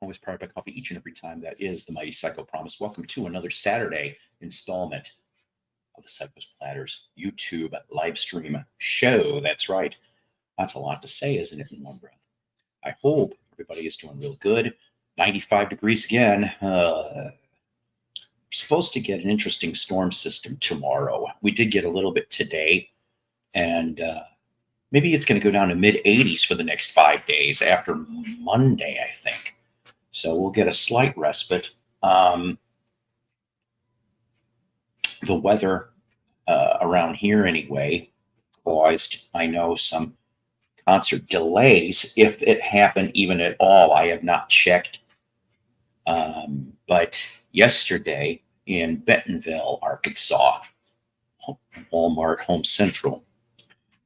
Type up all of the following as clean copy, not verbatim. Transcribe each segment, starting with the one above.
Always powered by coffee each and every time. That is the Mighty Psycho Promise. Welcome to another Saturday installment of the Psychos Platters YouTube live stream show. That's right. That's a lot to say, isn't it, in one breath? I hope everybody is doing real good. 95 degrees again. We're supposed to get an interesting storm system tomorrow. We did get a little bit today, and maybe it's going to go down to mid 80s for the next 5 days after Monday, I think. So we'll get a slight respite. The weather around here, anyway, caused, I know, some concert delays, if it happened even at all. I have not checked. But yesterday in Bentonville, Arkansas, Walmart Home Central,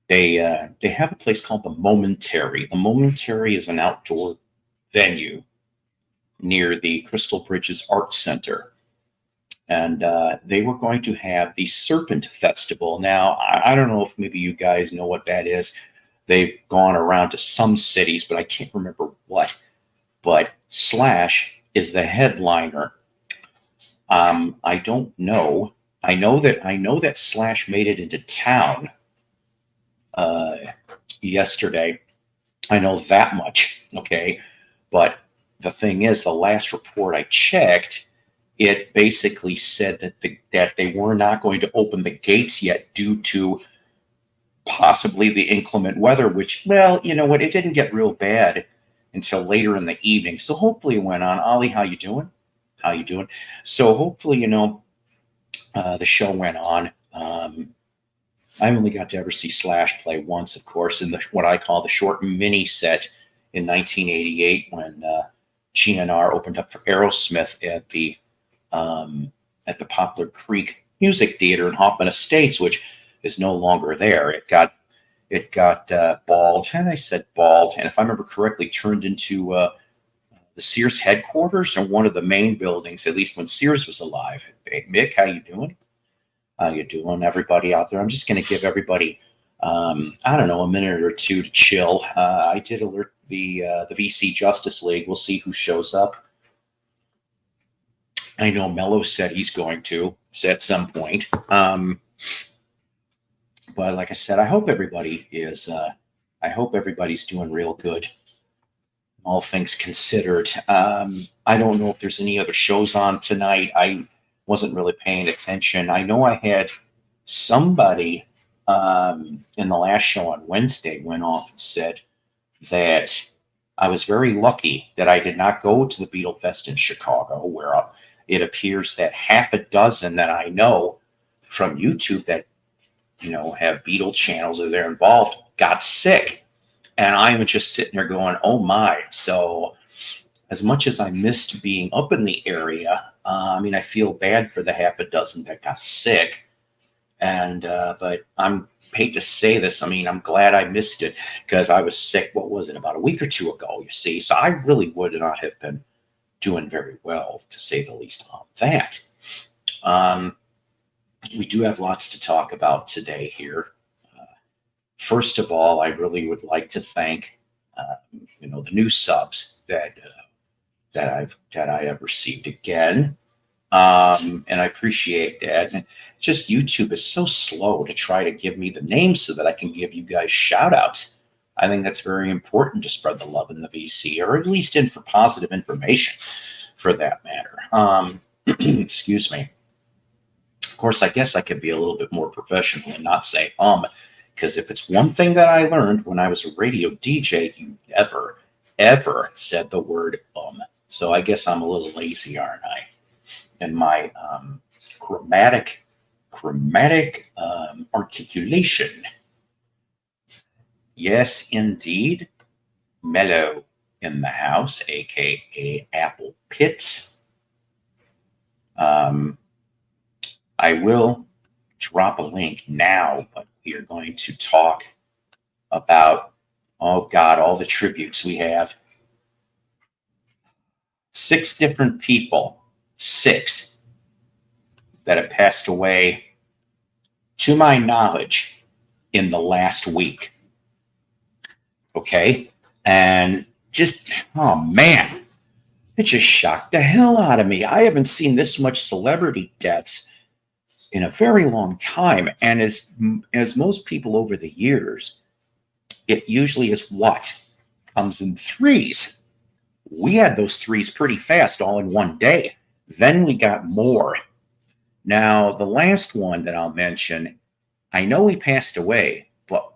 they have a place called the Momentary. The Momentary is an outdoor venue near the Crystal Bridges Art Center. And they were going to have the Serpent Festival. Now, I don't know if maybe you guys know what that is. They've gone around to some cities, but I can't remember what. But Slash is the headliner. I don't know. I know that Slash made it into town yesterday. I know that much. Okay, but the thing is, the last report I checked, it basically said that they were not going to open the gates yet due to possibly the inclement weather, which, well, you know what, it didn't get real bad until later in the evening. So hopefully it went on. Ollie, how you doing? How you doing? So hopefully, the show went on. I only got to ever see Slash play once, of course, in what I call the short mini set in 1988 when GNR opened up for Aerosmith at the Poplar Creek Music Theater in Hoffman Estates, which is no longer there. It got bald, and I said bald, and if I remember correctly, turned into the Sears headquarters or one of the main buildings, at least when Sears was alive. Hey, Mick, how you doing? How you doing, everybody out there? I'm just going to give everybody, I don't know, a minute or two to chill. I did alert the VC Justice League. We'll see who shows up. I know Mello said he's going to at some point. But like I said, I hope everybody is. I hope everybody's doing real good. All things considered, I don't know if there's any other shows on tonight. I wasn't really paying attention. I know I had somebody in the last show on Wednesday went off and said that I was very lucky that I did not go to the Beatle Fest in Chicago, where it appears that half a dozen that I know from YouTube that have Beatle channels or they're involved got sick. And I'm just sitting there going, oh my. So as much as I missed being up in the area, I feel bad for the half a dozen that got sick. And but I'm hate to say this. I'm glad I missed it because I was sick. What was it, about a week or two ago, you see? So I really would not have been doing very well, to say the least, on that. We do have lots to talk about today here. First of all, I really would like to thank, the new subs that I have received again, and I appreciate that. And just YouTube is so slow to try to give me the names so that I can give you guys shout outs. I think that's very important to spread the love in the VC, or at least in for positive information, for that matter. Excuse me. Of course, I guess I could be a little bit more professional and not say because if it's one thing that I learned when I was a radio DJ, you never, ever said the word So I guess I'm a little lazy, aren't I? And my chromatic articulation. Yes, indeed. Mellow in the house, a.k.a. Apple Pitts. I will drop a link now, but we are going to talk about, oh God, all the tributes we have. 6 different people, 6, that have passed away, to my knowledge, in the last week. Okay? And just, oh man, It just shocked the hell out of me. I haven't seen this much celebrity deaths in a very long time. And as most people over the years, it usually is what comes in threes. We had those threes pretty fast, all in one day. Then we got more. Now, the last one that I'll mention, I know he passed away, but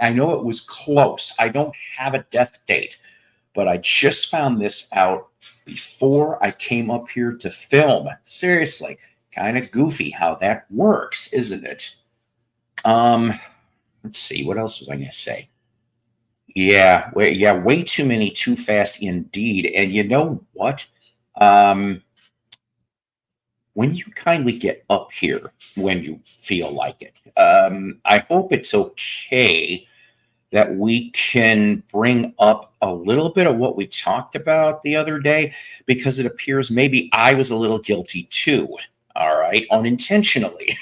I know it was close. I don't have a death date, but I just found this out before I came up here to film. Seriously, kind of goofy how that works, isn't it? Let's see, what else was I going to say? Yeah, way too many, too fast indeed. And you know what? When you kindly get up here when you feel like it, I hope it's okay that we can bring up a little bit of what we talked about the other day, because it appears maybe I was a little guilty too. All right, unintentionally.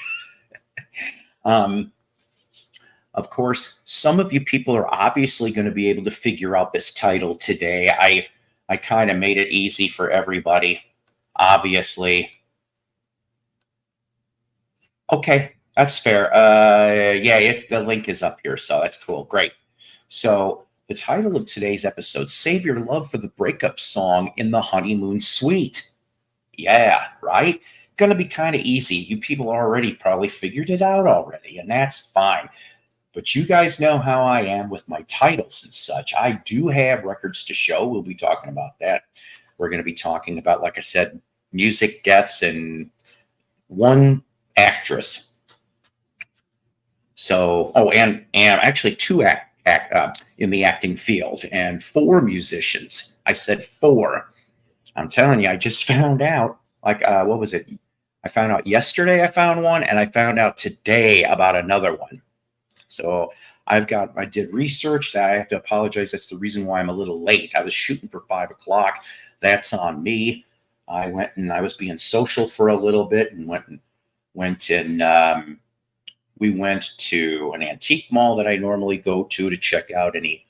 Of course, some of you people are obviously going to be able to figure out this title today. I kind of made it easy for everybody, obviously. Okay, that's fair. Yeah, the link is up here, so that's cool. Great. So the title of today's episode, Save Your Love for the Breakup Song in the Honeymoon Suite. Yeah, right? Going to be kind of easy. You people already probably figured it out already, and that's fine. But you guys know how I am with my titles and such. I do have records to show. We'll be talking about that. We're going to be talking about, like I said, music deaths and one actress. So, and actually two in the acting field, and 4 musicians. I said 4. I'm telling you, I just found out, like, what was it? I found out yesterday I found one, and I found out today about another one. So I did research that I have to apologize. That's the reason why I'm a little late. I was shooting for 5 o'clock. That's on me. I went and I was being social for a little bit and we went to an antique mall that I normally go to check out any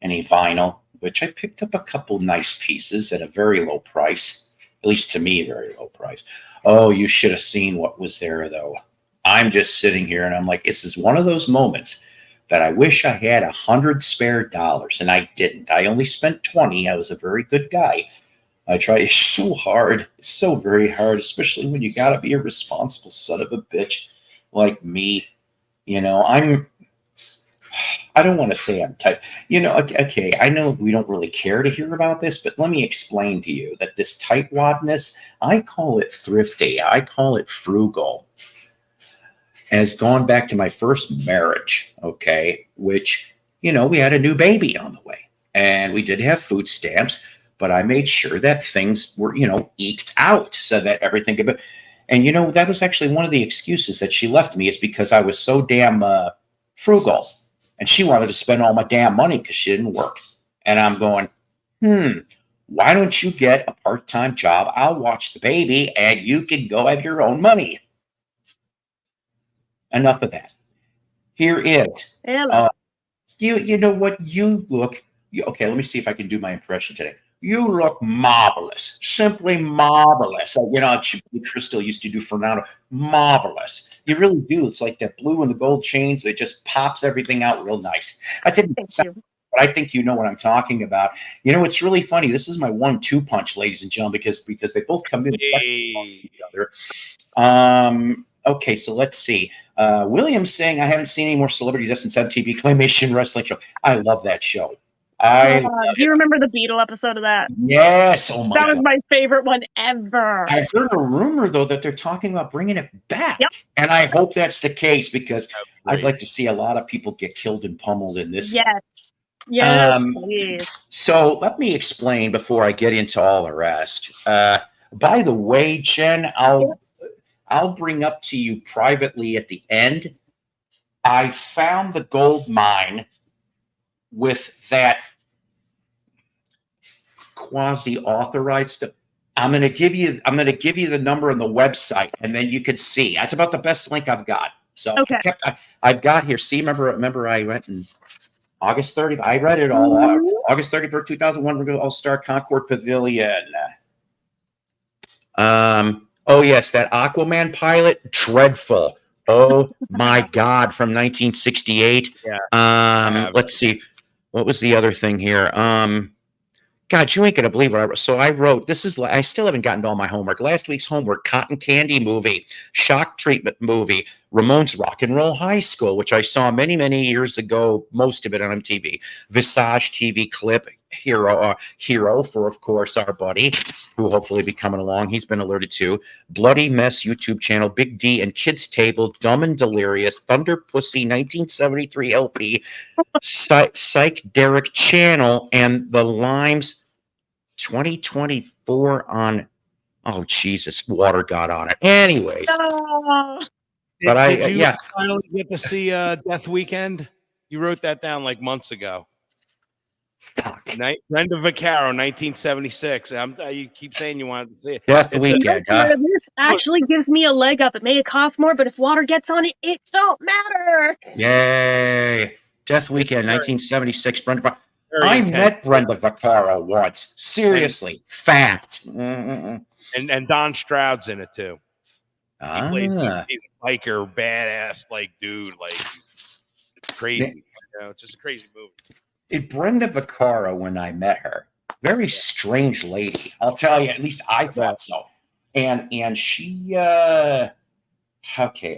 vinyl, which I picked up a couple nice pieces at a very low price, at least to me, very low price. Oh, you should have seen what was there, though. I'm just sitting here and I'm like, this is one of those moments that I wish I had $100 spare, and I didn't. I only spent 20. I was a very good guy. I try so hard. It's so very hard, especially when you got to be a responsible son of a bitch like me. You know, I don't want to say I'm tight. You know, okay, I know we don't really care to hear about this, but let me explain to you that this tightwadness, I call it thrifty. I call it frugal. Has gone back to my first marriage, okay, which, you know, we had a new baby on the way, and we did have food stamps, but I made sure that things were, you know, eked out so that everything could be. And, you know, that was actually one of the excuses that she left me, is because I was so damn frugal, and she wanted to spend all my damn money because she didn't work. And I'm going, why don't you get a part-time job? I'll watch the baby, and you can go have your own money. Enough of that. Here is, you know what, you look, okay, let me see if I can do my impression today. You look marvelous, simply marvelous. You know, Crystal used to do Fernando, marvelous. You really do. It's like that blue and the gold chains. It just pops everything out real nice. I didn't sound, but I think you know what I'm talking about. You know, it's really funny. This is my 1-2 punch, ladies and gentlemen, because they both come in each other. Okay, so let's see. William's saying, I haven't seen any more celebrity deaths since MTV Claymation Wrestling Show. I love that show. Do you remember the Beatle episode of that? Yes. Oh my God. That was my favorite one ever. I heard a rumor, though, that they're talking about bringing it back. Yep. And I hope that's the case, because I'd like to see a lot of people get killed and pummeled in this. Yes. Yes. So let me explain before I get into all the rest. By the way, Jen, I'll bring up to you privately at the end. I found the gold mine with that quasi-authorized stuff. I'm going to give you the number on the website, and then you can see. That's about the best link I've got. So okay. I've got here. See, remember I went and August 30th. I read it all. August 31st, 2001. We're going to All-Star Concord Pavilion. Oh yes, that Aquaman pilot, dreadful. Oh my God, from 1968. Yeah. Let's see. What was the other thing here? God, you ain't gonna believe what I wrote. So I wrote, I still haven't gotten to all my homework. Last week's homework, Cotton Candy movie, Shock Treatment movie, Ramones Rock and Roll High School, which I saw many, many years ago, most of it on MTV. Visage TV clip, Hero for, of course, our buddy, who hopefully be coming along. He's been alerted to. Bloody Mess YouTube channel, Big D and Kids Table, Dumb and Delirious, Thunder Pussy, 1973 LP, Psych Derek channel, and the Limes 2024 on, oh Jesus, water got on it. Anyways, No. but Did you finally get to see Death Weekend? You wrote that down like months ago. Fuck. Brenda Vaccaro, 1976. You keep saying you wanted to see it. Death Weekend. This actually gives me a leg up. It may cost more, but if water gets on it, it don't matter. Yay. Death Weekend, 1976. Brenda I met Brenda Vaccaro once. Seriously. Fact. And Don Stroud's in it too. He plays, he's a biker, badass, like, dude, like, crazy. You know, just a crazy movie. Brenda Vaccaro, when I met her, very strange lady. I'll tell you, at least I thought so. And she, okay,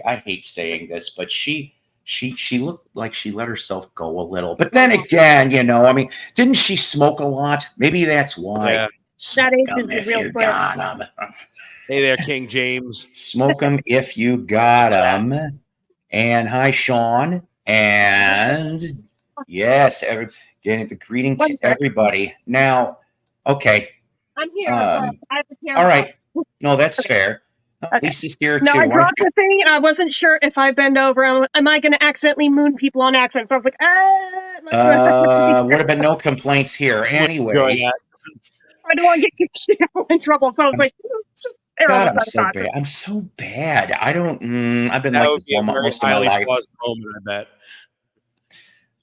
I hate saying this, but she looked like she let herself go a little. But then again, you know, I mean, didn't she smoke a lot? Maybe that's why. Yeah. That ages is real quick. Hey there, King James. Smoke them if you got them. And hi, Sean. And yes, getting the greeting to everybody. Now, okay. I'm here. I have the camera. All right. No, that's fair. Lisa's here too. No, I dropped the thing and I wasn't sure if I bend over. Am I going to accidentally moon people on accident? So I was like, would have been no complaints here. Anyways. I don't want to get in trouble. So I was like, God, I'm so bad. I'm so bad. I don't. I've been like this most of my life. Moment, I bet.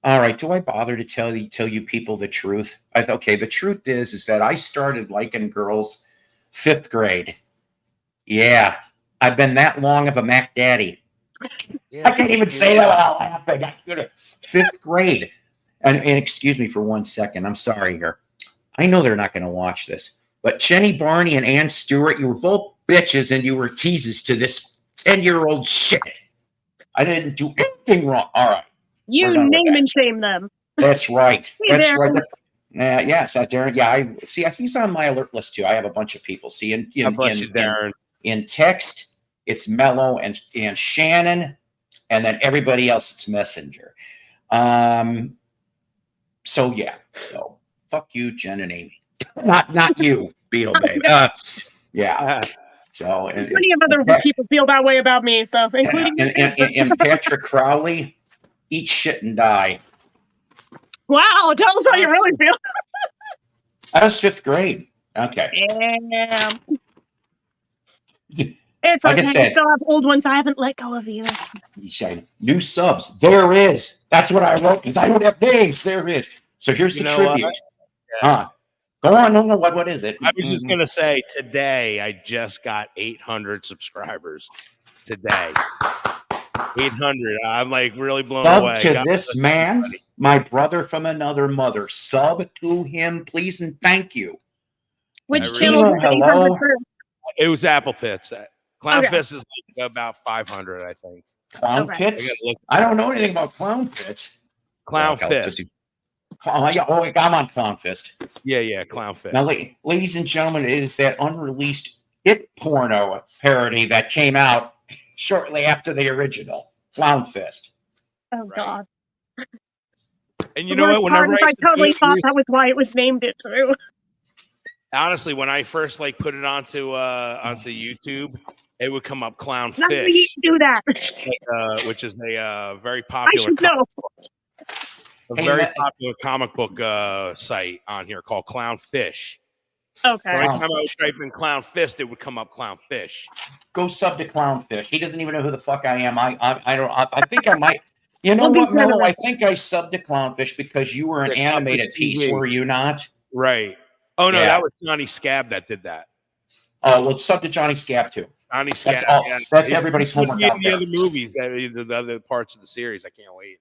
All right. Do I bother to tell you people the truth? Okay. The truth is that I started liking girls 5th grade. Yeah, I've been that long of a Mac Daddy. Yeah, I can't even say that without laughing. I could have 5th grade. And excuse me for 1 second. I'm sorry here. I know they're not going to watch this. But Jenny Barney and Ann Stewart, you were both bitches and you were teases to this 10-year-old shit. I didn't do anything wrong. All right. You name and shame them. That's right. Hey, that's Darren. right. Yes, Darren. Yeah, I see. He's on my alert list too. I have a bunch of people. See, in text, it's Mello and Shannon, and then everybody else, it's Messenger. So yeah. So fuck you, Jen and Amy. Not you, Beetle Babe. Yeah. So plenty of other people feel that way about me. So including and Patrick Crowley, eat shit and die. Wow, tell us how you really feel. I was 5th grade. Okay. Damn. It's like okay. I still have old ones I haven't let go of either. New subs. There is. That's what I wrote because I don't have names. There is. So here's the tribute. Go on. No. What is it? I was just gonna say today I just got 800 subscribers. Today. 800. I'm like really blown away. To this man, my brother from another mother. Sub to him, please and thank you. Which channel? Hello. It was Apple Pits. Clown Fist is like about 500, I think. Clown Pits? I don't know anything about Clown Pits. Clown Fist. I'm on Clown Fist. Yeah, Clown Fist. Now, ladies and gentlemen, it is that unreleased It porno parody that came out shortly after the original Clown Fist. Oh God! And you know what? Whenever I totally thought that was why it was named it too. Honestly, when I first put it onto YouTube, it would come up Clown Not Fish. Do that, which is a very popular. Very popular comic book site on here called Clown Fish. Okay. Every time I would type in Clown Fist, it would come up Clown Fish. Go sub to Clown Fish. He doesn't even know who the fuck I am. I don't. I think I might. You know We'll be what, Mello? generous. I think I subbed to Clownfish because you were an Yeah, animated Clownfish piece, TV. were you not? Right. Oh no, Yeah. that was Johnny Scab that did that. Oh, well, sub to Johnny Scab too. Johnny That's Scab. all. Yeah. That's He's everybody's putting homework me in out the there. other movies, the other parts of the series. I can't wait.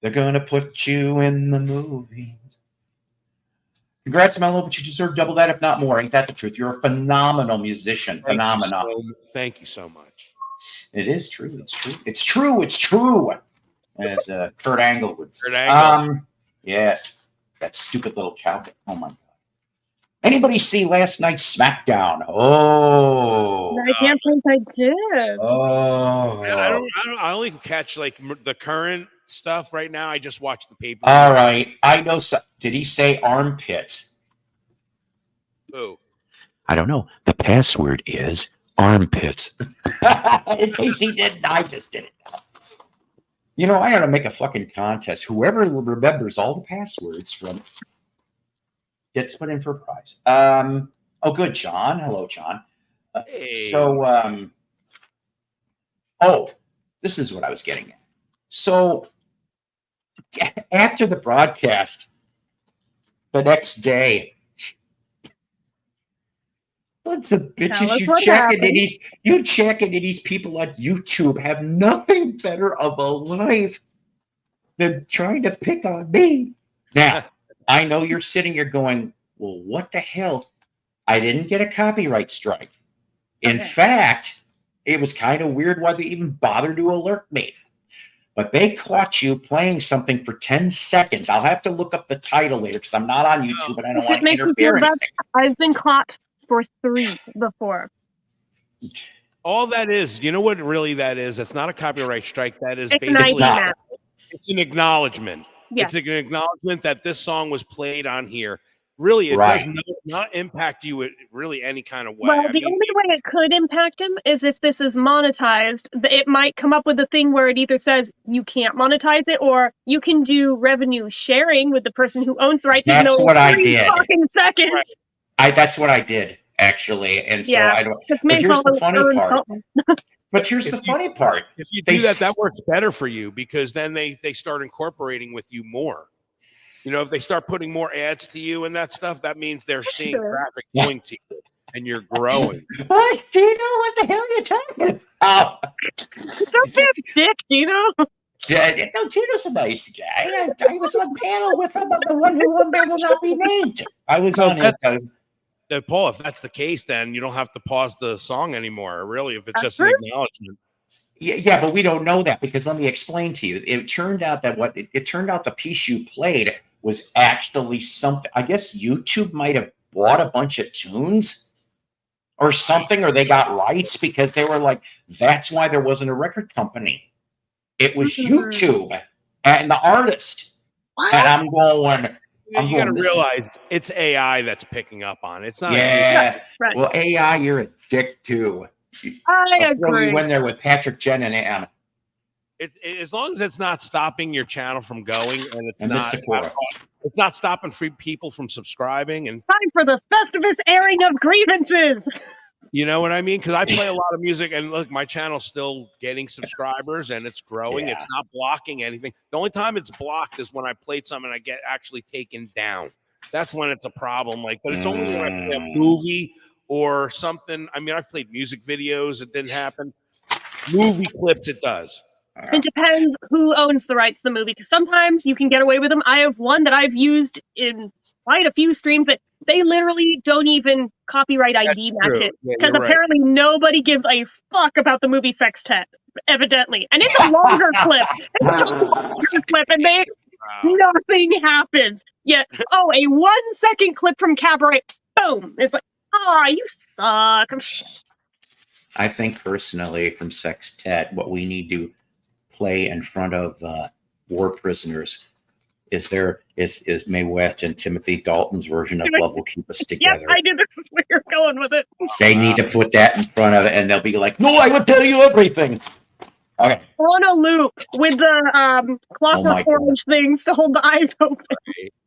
They're gonna put you in the movies. Congrats, Mello, but you deserve double that, if not more. Ain't that the truth? You're a phenomenal musician. Phenomenal. Thank you so much. It is true. It's true. It's true. It's true. As Kurt Angle would say. Kurt Angle. Yes. That stupid little cowboy. Oh my God. Anybody see last night's SmackDown? Oh. I can't think I did. Oh. I don't. I only catch like the current stuff right now. I just watched the paper. All right. I know. Did he say armpit? Who? I don't know. The password is armpit. In case he didn't, I just did it. You know, I ought to make a fucking contest. Whoever remembers all the passwords from gets put in for a prize. Oh, good, John. Hello, John. Hey. This is what I was getting at. So, after the broadcast, the next day, bunch of bitches you checking in these people on YouTube have nothing better of a life than trying to pick on me. Now, I know you're sitting here going, well, what the hell? I didn't get a copyright strike. In fact, it was kind of weird why they even bothered to alert me. But they caught you playing something for 10 seconds. I'll have to look up the title later because I'm not on YouTube and I don't want to interfere. I've been caught for 3 before. All that is, you know what really that is? That's not a copyright strike. That is It's basically it's an acknowledgement. Yes. It's an acknowledgement that this song was played on here. Really, it does not impact you in really any kind of way. Well, the only way it could impact him is if this is monetized. It might come up with a thing where it either says you can't monetize it or you can do revenue sharing with the person who owns the rights. That's what I did. Fucking seconds. That's what I did, actually. And so I don't. But here's the funny part. But here's the funny part. If you do that works better for you because then they start incorporating with you more. You know, if they start putting more ads to you and that stuff, that means they're seeing traffic going to you and you're growing. What, Dino? What the hell are you talking about? Don't be a dick, Dino. Yeah, no, Tino's a nice guy. I was on panel with him. I'm the one who will not be named. I was on it. Paul, if that's the case, then you don't have to pause the song anymore, really, if it's just an acknowledgement. Yeah, but we don't know that because let me explain to you. It turned out that it turned out the piece you played was actually something. I guess YouTube might have bought a bunch of tunes or something, or they got rights because they were like, that's why there wasn't a record company. It was YouTube and the artist. What? And I'm going. You got to realize it's AI that's picking up on it. It's not. Yeah. Right. Well, AI, you're a dick too. I agree. You went there with Patrick, Jen, and Anna. As long as it's not stopping your channel from going, and it's not stopping free people from subscribing. And time for the Festivus airing of grievances. You know what I mean? Because I play a lot of music, and look, my channel's still getting subscribers, and it's growing. Yeah. It's not blocking anything. The only time it's blocked is when I played something and I get actually taken down. That's when it's a problem. But it's only when I play a movie or something. I mean, I've played music videos. It didn't happen. Movie clips, it does. It depends who owns the rights to the movie, because sometimes you can get away with them. I have one that I've used in quite a few streams that they literally don't even copyright ID match it, because apparently nobody gives a fuck about the movie Sextet, evidently. And it's a longer clip. It's a longer clip, and nothing happens. Yet, a 1 second clip from Cabaret, boom! It's like, you suck. I think personally, from Sextet, what we need to play in front of war prisoners is Mae West and Timothy Dalton's version of Love Will Keep Us Together. Yeah, I knew this is where you're going with it. They need to put that in front of it, and they'll be like, no, I will tell you everything. Okay. On a loop with the clockwork orange things to hold the eyes open.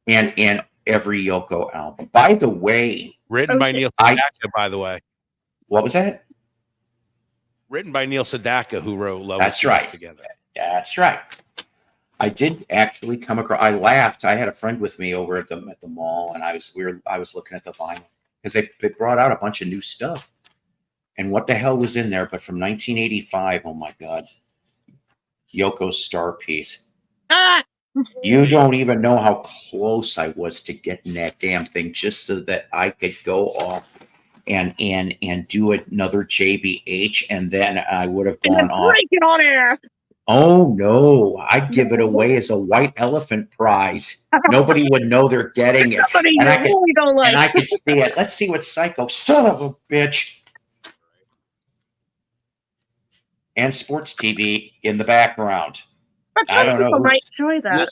And every Yoko album. By the way. Written by Neil Sedaka, by the way. What was that? Written by Neil Sedaka, who wrote Love Will Keep Us Together. That's right. I did actually come across. I laughed. I had a friend with me over at the mall, and I was looking at the vinyl because they brought out a bunch of new stuff. And what the hell was in there? But from 1985, oh my God, Yoko's Star Piece. Ah! You don't even know how close I was to getting that damn thing, just so that I could go off and do another JBH, and then I would have gone off. Break it on air. Oh no, I'd give it away as a white elephant prize. Nobody would know they're getting it. And I could, really don't like. and I could see it. Let's see what Psycho, son of a bitch. And sports TV in the background. I don't know. People might enjoy that.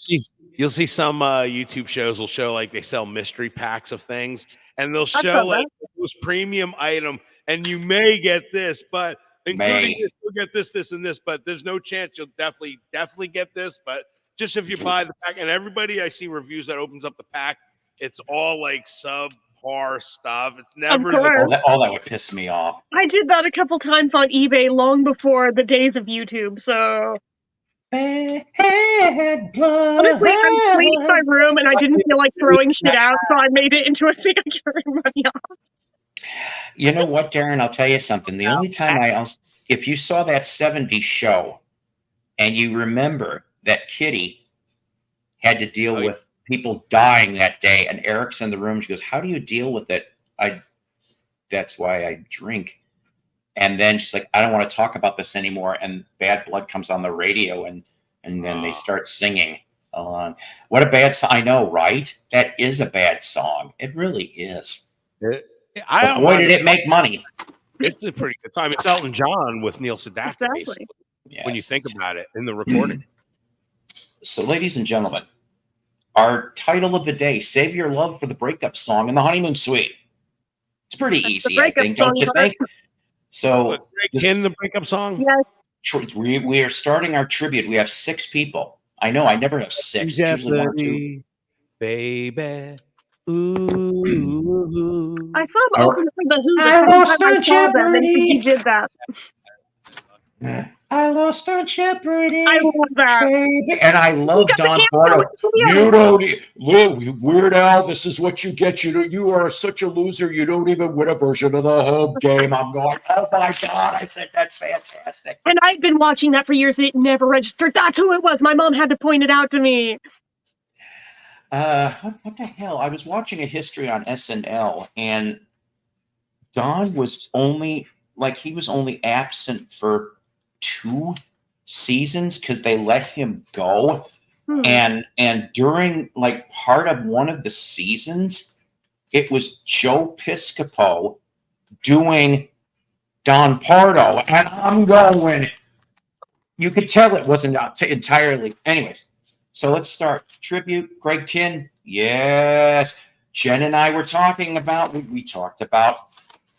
You'll see some YouTube shows will show like they sell mystery packs of things, and they'll show like this premium item, and you may get this, but including this, you'll get this, and this, but there's no chance you'll definitely get this. But just if you buy the pack, and everybody I see reviews that opens up the pack, it's all like subpar stuff. It's never all that would piss me off. I did that a couple times on eBay long before the days of YouTube, so. Honestly, I was cleaning my room and I didn't feel like throwing shit out, so I made it into a thing I carry money off. You know what, Darren? I'll tell you something. The only time if you saw that 70s show and you remember that Kitty had to deal with people dying that day, and Eric's in the room, she goes, "How do you deal with it?" That's why I drink. And then she's like, "I don't want to talk about this anymore." And Bad Blood comes on the radio, and then they start singing along. What a bad song. I know, right? That is a bad song. It really is. But boy, did it make money. It's a pretty good time. It's Elton John with Neil Sedaka, basically, when you think about it in the recording. So, ladies and gentlemen, our title of the day, Save Your Love for the Breakup Song in the Honeymoon Suite. It's pretty easy, I think, don't you think? So, in the breakup song? Yes. We are starting our tribute. We have 6 people. I know, I never have 6. Usually 1 or 2. Baby. Ooh. I saw him open for the Who the second time I saw them, and he did that. I lost on Jeopardy. I love that. Baby. And I love Don Pardo. You don't, Weird Al, this is what you get. You are such a loser. You don't even win a version of the home game. I'm going, oh my God. I said, that's fantastic. And I've been watching that for years, and it never registered. That's who it was. My mom had to point it out to me. What the hell? I was watching a history on SNL, and Don was only absent for 2 seasons because they let him go. And during like part of one of the seasons, it was Joe Piscopo doing Don Pardo, and I'm going, you could tell it wasn't entirely. Anyways, so let's start. Tribute, Greg Kinn. Yes. Jen and I were talking about, we talked about.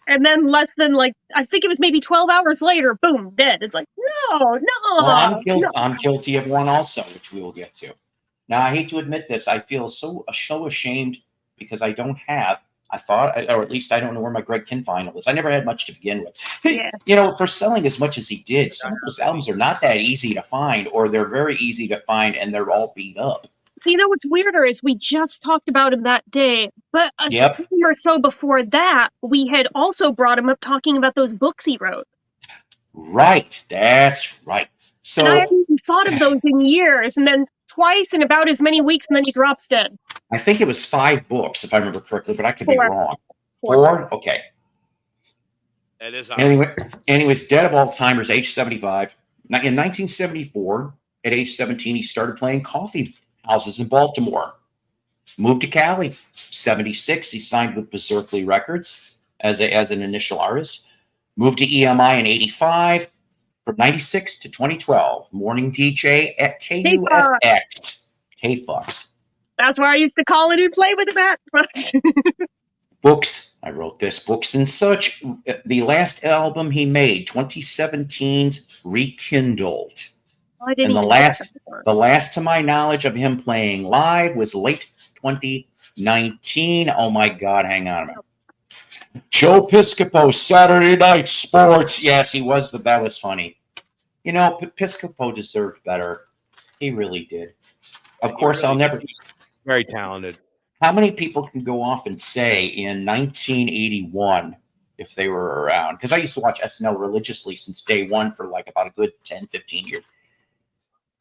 And then less than I think it was maybe 12 hours later, boom, dead. It's like, no. Well, I'm guilty of one also, which we will get to. Now, I hate to admit this. I feel so ashamed because I don't have, or at least I don't know where my Greg Kinn vinyl is. I never had much to begin with. Yeah. For selling as much as he did, some of those albums are not that easy to find, or they're very easy to find and they're all beat up. So what's weirder is we just talked about him that day, but a stream or so before that, we had also brought him up talking about those books he wrote. Right, that's right. So, and I hadn't even thought of those in years, and then twice in about as many weeks, and then he drops dead. I think it was 5 books, if I remember correctly, but I could be wrong. 4? Okay. It is. Anyways, dead of Alzheimer's, age 75. Now, in 1974, at age 17, he started playing coffee houses in Baltimore. Moved to Cali. 76, he signed with Berserkly Records as an initial artist. Moved to EMI in 85. From 96 to 2012, morning DJ at KUFX. K-Fox. That's where I used to call it and play with him at. Books. I wrote this. Books and Such. The last album he made, 2017's Rekindled. And the last to my knowledge of him playing live was late 2019. Oh my God, hang on a minute. Joe Piscopo, Saturday Night Sports. Yes, that was funny. Piscopo deserved better. He really did. Of course, really, I'll never. Very talented. How many people can go off and say in 1981, if they were around? Because I used to watch SNL religiously since day one for like about a good 10, 15 years.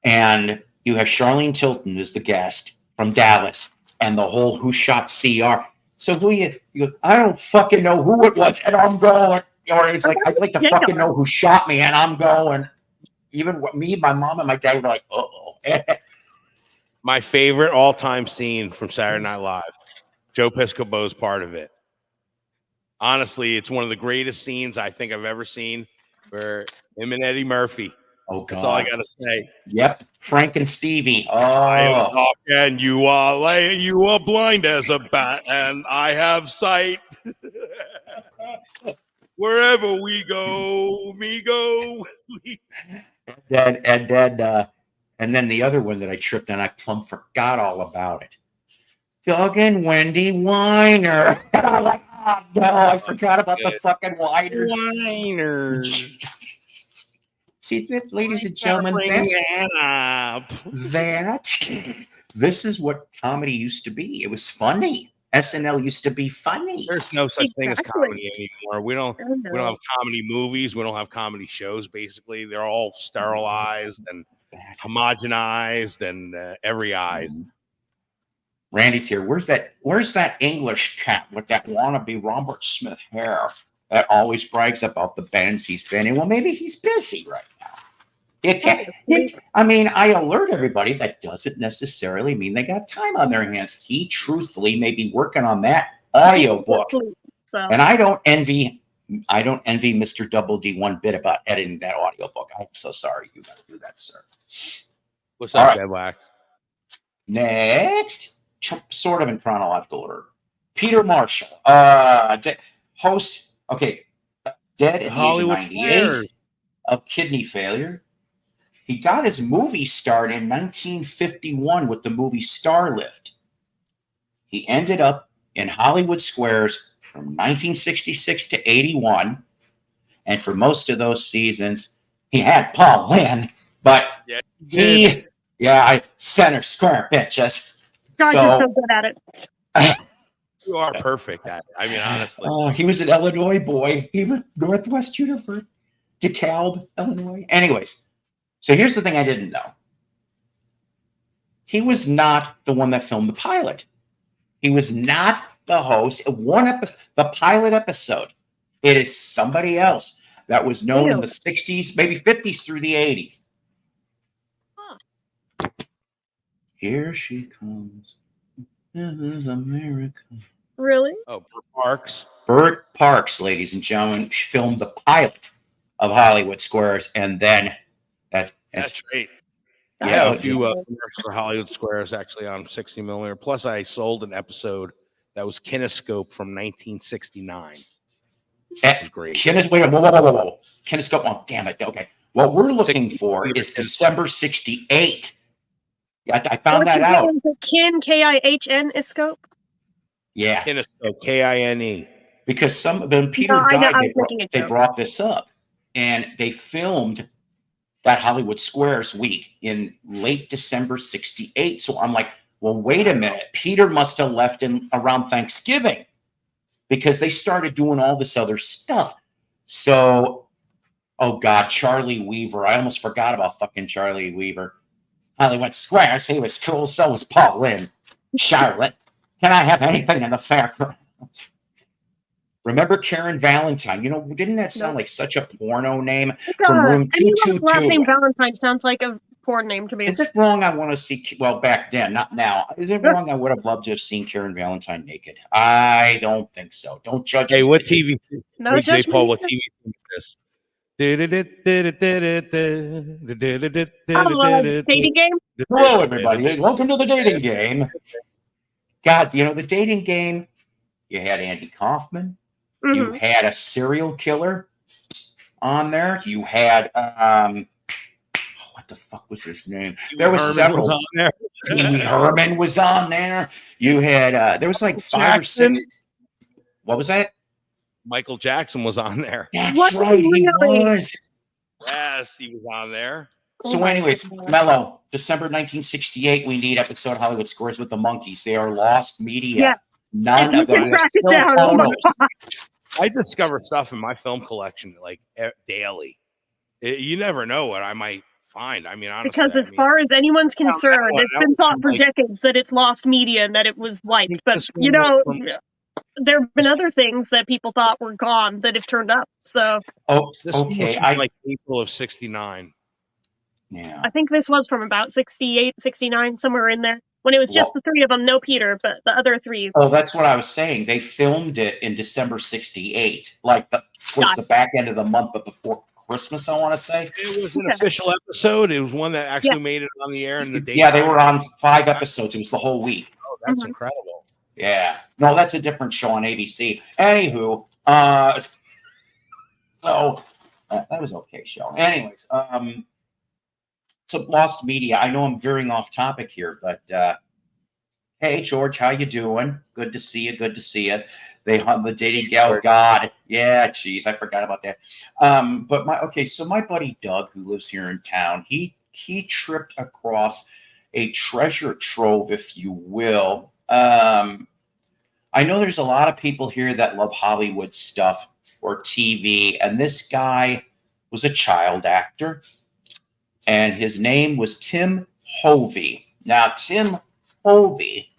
And you have Charlene Tilton as the guest from Dallas and the whole Who Shot CR. So who you go, I don't fucking know who it was, and I'm going. Or it's like, I'd like to fucking know who shot me, and I'm going. Even me, my mom, and my dad were like, uh-oh. My favorite all-time scene from Saturday Night Live. Joe Piscopo's part of it. Honestly, it's one of the greatest scenes I think I've ever seen, where him and Eddie Murphy. Oh, God. That's all I got to say. Yep. Frank and Stevie. Oh. I am talking, you are blind as a bat, and I have sight. Wherever we go, me go. And then the other one that I tripped on, I plumb forgot all about it. Doug and Wendy Weiner. And I'm like, oh no, I forgot about the fucking Whiners. See that, ladies and gentlemen, this is what comedy used to be. It was funny. SNL used to be funny. There's no such thing as comedy anymore. We don't have comedy movies. We don't have comedy shows. Basically, they're all sterilized and homogenized and everyized. Randy's here. Where's that English cat with that wannabe Robert Smith hair that always brags about the bands he's been in? Well, maybe he's busy right now. I mean, I alert everybody that doesn't necessarily mean they got time on their hands. He truthfully may be working on that audiobook. So. And I don't envy Mr. Double D one bit about editing that audiobook. I'm so sorry you got to do that, sir. What's up, Deadwax? Next, sort of in chronological order. Peter Marshall, host, dead at the age of 98 of kidney failure. He got his movie start in 1951 with the movie Starlift. He ended up in Hollywood Squares from 1966 to 81. And for most of those seasons, he had Paul Lynde, but center square bitches. God, you're so good at it. You are perfect at it. I mean, honestly. Oh, he was an Illinois boy. He was Northwest University, DeKalb, Illinois. Anyways. So here's the thing I didn't know. He was not the one that filmed the pilot. He was not the host of the pilot episode. It is somebody else that was known in the 60s, maybe 50s through the 80s. Huh. Here she comes. This is America. Really? Oh, Burt Parks. Burt Parks, ladies and gentlemen, filmed the pilot of Hollywood Squares, and then that's great. I have a few for Hollywood Squares actually on 60 millimeter. Plus, I sold an episode that was Kinescope from 1969. That was great. Whoa. Kinescope. Oh, damn it. Okay. What we're looking for is December 68. I found that out. Kinescope? Yeah. Kinescope, Kine. Because when Peter died, they brought this up. And they filmed that Hollywood Squares week in late December 68. So I'm like, well, wait a minute. Peter must have left in around Thanksgiving because they started doing all this other stuff. So, oh God, Charlie Weaver. I almost forgot about fucking Charlie Weaver. Hollywood Squares. He was cool. So was Paul Lynde. Charlotte, can I have anything in the fairgrounds? Remember Karen Valentine? You know, didn't that sound like such a porno name? It does. From room 222. Last name Valentine sounds like a porn name to me. Is it wrong? I want to see. Well, back then, not now. Is it wrong? I would have loved to have seen Karen Valentine naked. I don't think so. Don't judge. Hey, what TV? No judgment. Paul, what TV is this? Dating game. Hello, everybody. Welcome to the dating game. God, you know the dating game. You had Andy Kaufman. Mm-hmm. You had a serial killer on there. You had what the fuck was his name? There was several. Pee Wee Herman was on there. You had there was like 5 or 6. What was that? Michael Jackson was on there. That's right. He was. Yes, he was on there. So, anyways, Mello, December 1968, we need episode Hollywood Scores with the Monkeys. They are lost media. Yeah. None of them are track it still down. Oh my photos. I discover stuff in my film collection like daily. You never know what I might find. I mean, honestly, because as far as anyone's concerned, it's been thought for like, decades that it's lost media and that it was wiped. But there have been other things that people thought were gone that have turned up. So, this okay, was like April of '69. Yeah, I think this was from about 68, 69, somewhere in there. When it was just the three of them, no Peter, but the other three. Oh, that's what I was saying. They filmed it in December '68, like towards the back end of the month, but before Christmas, I want to say. It was an official episode. It was one that actually made it on the air in the day. Yeah, they were on 5 episodes. It was the whole week. Oh, that's incredible. Yeah. No, that's a different show on ABC. Anywho, so that was okay show. Anyways, so lost media. I know I'm veering off topic here, but hey, George, how you doing? Good to see you. Good to see you. They hunt the dating gal. God, yeah, geez, I forgot about that. But so my buddy Doug, who lives here in town, he tripped across a treasure trove, if you will. I know there's a lot of people here that love Hollywood stuff or TV, and this guy was a child actor, and his name was Tim Hovey. Now, Tim Hovey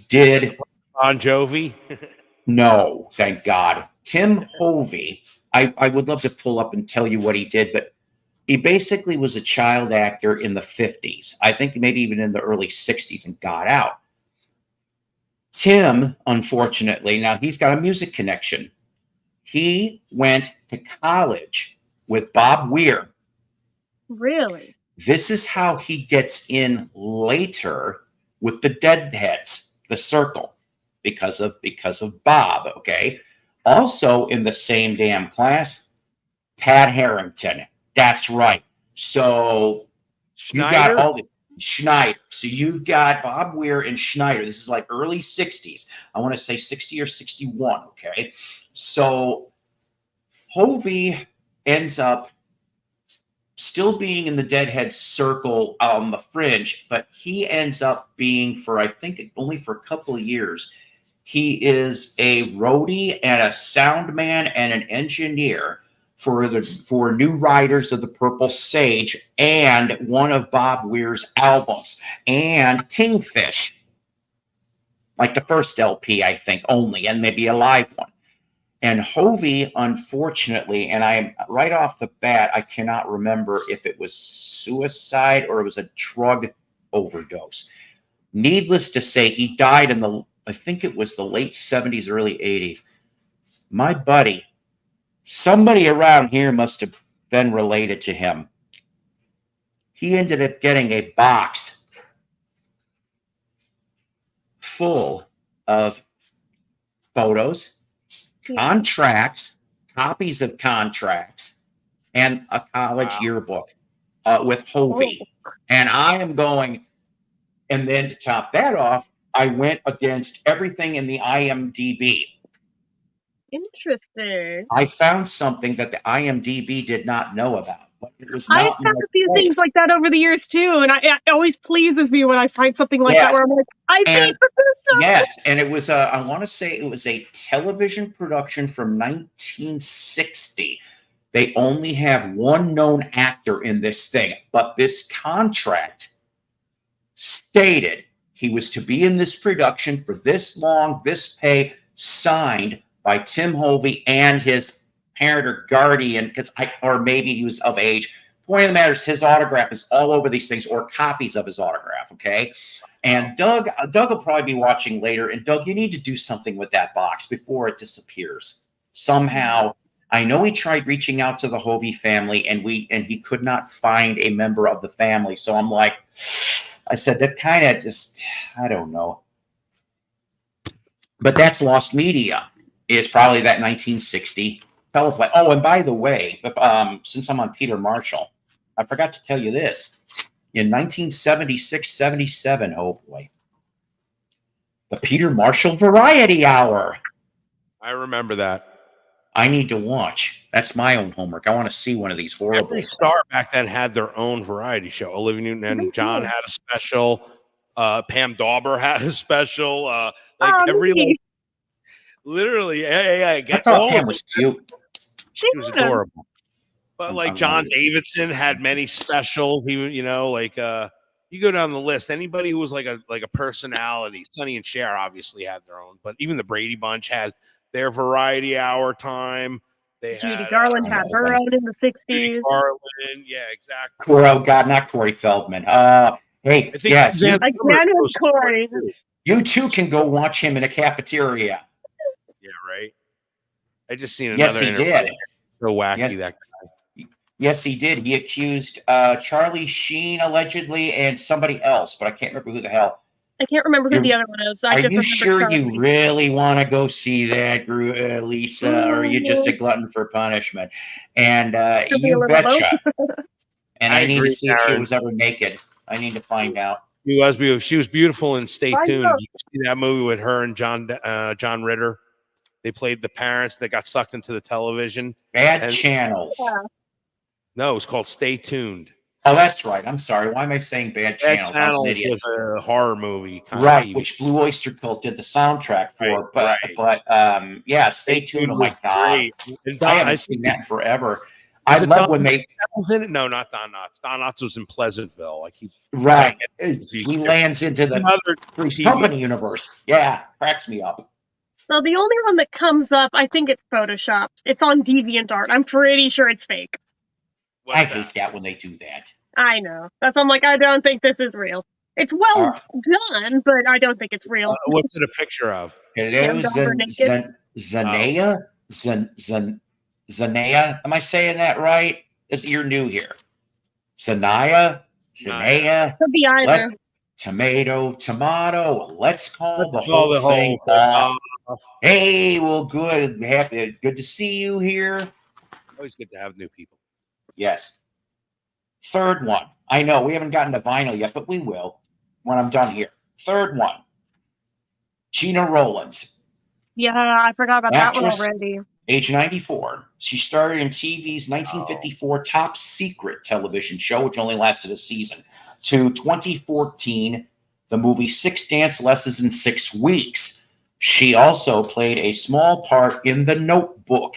did Bon Jovi. No, thank God. Tim Hovey, I would love to pull up and tell you what he did, but he basically was a child actor in the 50s. I think maybe even in the early 60s, and got out. Tim, unfortunately, now he's got a music connection. He went to college with Bob Weir. Really? This is how he gets in later with the Deadheads, the Circle, because of Bob. Okay. Also in the same damn class, Pat Harrington. That's right. So Schneider? You got all the Schneider. So you've got Bob Weir and Schneider. This is like early 60s. I want to say 60 or 61. Okay. So Hovey ends up still being in the Deadhead Circle on the fringe, but he ends up being, for I think only for a couple of years, he is a roadie and a sound man and an engineer for New Riders of the Purple Sage and one of Bob Weir's albums, and Kingfish, like the first LP, I think, only, and maybe a live one. And Hovey, unfortunately, and I'm right off the bat, I cannot remember if it was suicide or it was a drug overdose. Needless to say, he died in I think it was the late 70s, early 80s. My buddy, somebody around here must have been related to him. He ended up getting a box full of photos, contracts, copies of contracts, and a college yearbook with Hovey. And I am going, and then to top that off, I went against everything in the IMDb. Interesting. I found something that the IMDb did not know about. But it was not. I've found a few things like that over the years too, and it always pleases me when I find something like that where I'm like, I paid for this stuff. Yes, and it was I want to say it was a television production from 1960. They only have one known actor in this thing, but this contract stated he was to be in this production for this long, this pay, signed by Tim Hovey and his parent or guardian, or maybe he was of age. Point of the matter is his autograph is all over these things, or copies of his autograph, okay? And Doug will probably be watching later, and Doug, you need to do something with that box before it disappears. Somehow, I know he tried reaching out to the Hovey family, and he could not find a member of the family, so I'm like, I said, that kind of just, I don't know. But that's lost media. Is probably that 1960 teleplay. Oh, and by the way, since I'm on Peter Marshall, I forgot to tell you this. In 1976-77, oh boy, the Peter Marshall Variety Hour. I remember that. I need to watch. That's my own homework. I want to see one of these horrible. Every star back then had their own variety show. Olivia Newton-John had a special. Pam Dauber had a special. Literally, I thought Pam was cute. She was adorable. But like John Davidson had many specials. He, you go down the list. Anybody who was like a personality, Sonny and Cher obviously had their own, but even the Brady Bunch had their variety hour time. Judy Garland had her own in the 60s. Garland, yeah, exactly. Oh God, not Corey Feldman. Hey, yes, Corey. You too can go watch him in a cafeteria. Yeah, right. I just seen another. Yes, he did. So wacky that guy. Yes, he did. He accused Charlie Sheen allegedly and somebody else, but I can't remember who the hell. I can't remember who the other one is. Are you sure you really want to go see that, Lisa, or are you just a glutton for punishment? And you betcha. And I need to see if she was ever naked. I need to find out. She was beautiful in Stay Tuned. You see that movie with her and John Ritter? They played the parents that got sucked into the television. Bad channels. Yeah. No, it was called Stay Tuned. Oh, that's right. I'm sorry. Why am I saying Bad Channels? Bad Channels was a horror movie. Right, which Blue Oyster Cult did the soundtrack for. But yeah, Stay Tuned. Oh, my God. I haven't seen that in forever. I love when they... was in it? No, not Don Knotts. Don Knotts was in Pleasantville. Right. He lands into the Three's Company universe. Yeah, cracks me up. Well, the only one that comes up, I think it's Photoshopped. It's on DeviantArt. I'm pretty sure it's fake. I hate that when they do that. I know. That's I'm like, I don't think this is real. It's well done, but I don't think it's real. What's it a picture of? Hello, Zanaya? Zanaya? Am I saying that right? You're new here. Zanaya? Could be either. Tomato. Let's call the whole thing off. Hey, well, good. Good to see you here. Always good to have new people. Yes. Third one. I know we haven't gotten to vinyl yet, but we will when I'm done here. Third one. Gina Rowlands. Yeah, I forgot about that one already. Age 94. She starred in TV's 1954 Top Secret television show, which only lasted a season, to 2014, the movie 6 Dance Lessons in 6 Weeks. She also played a small part in The Notebook.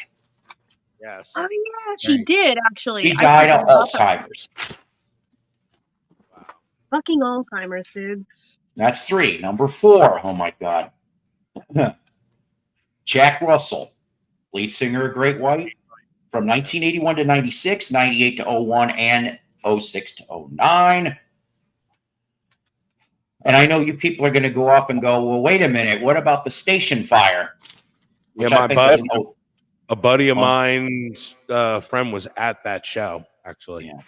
Yes. Oh, yeah, she did, actually. She died of Alzheimer's. Wow. Fucking Alzheimer's, dude. That's 3. Number 4. Oh, my God. Jack Russell, lead singer of Great White, from 1981 to 96, 98 to 01, and 06 to 09. And I know you people are going to go off and go, well, wait a minute. What about the station fire? Which a buddy of mine's friend was at that show, actually. Yeah.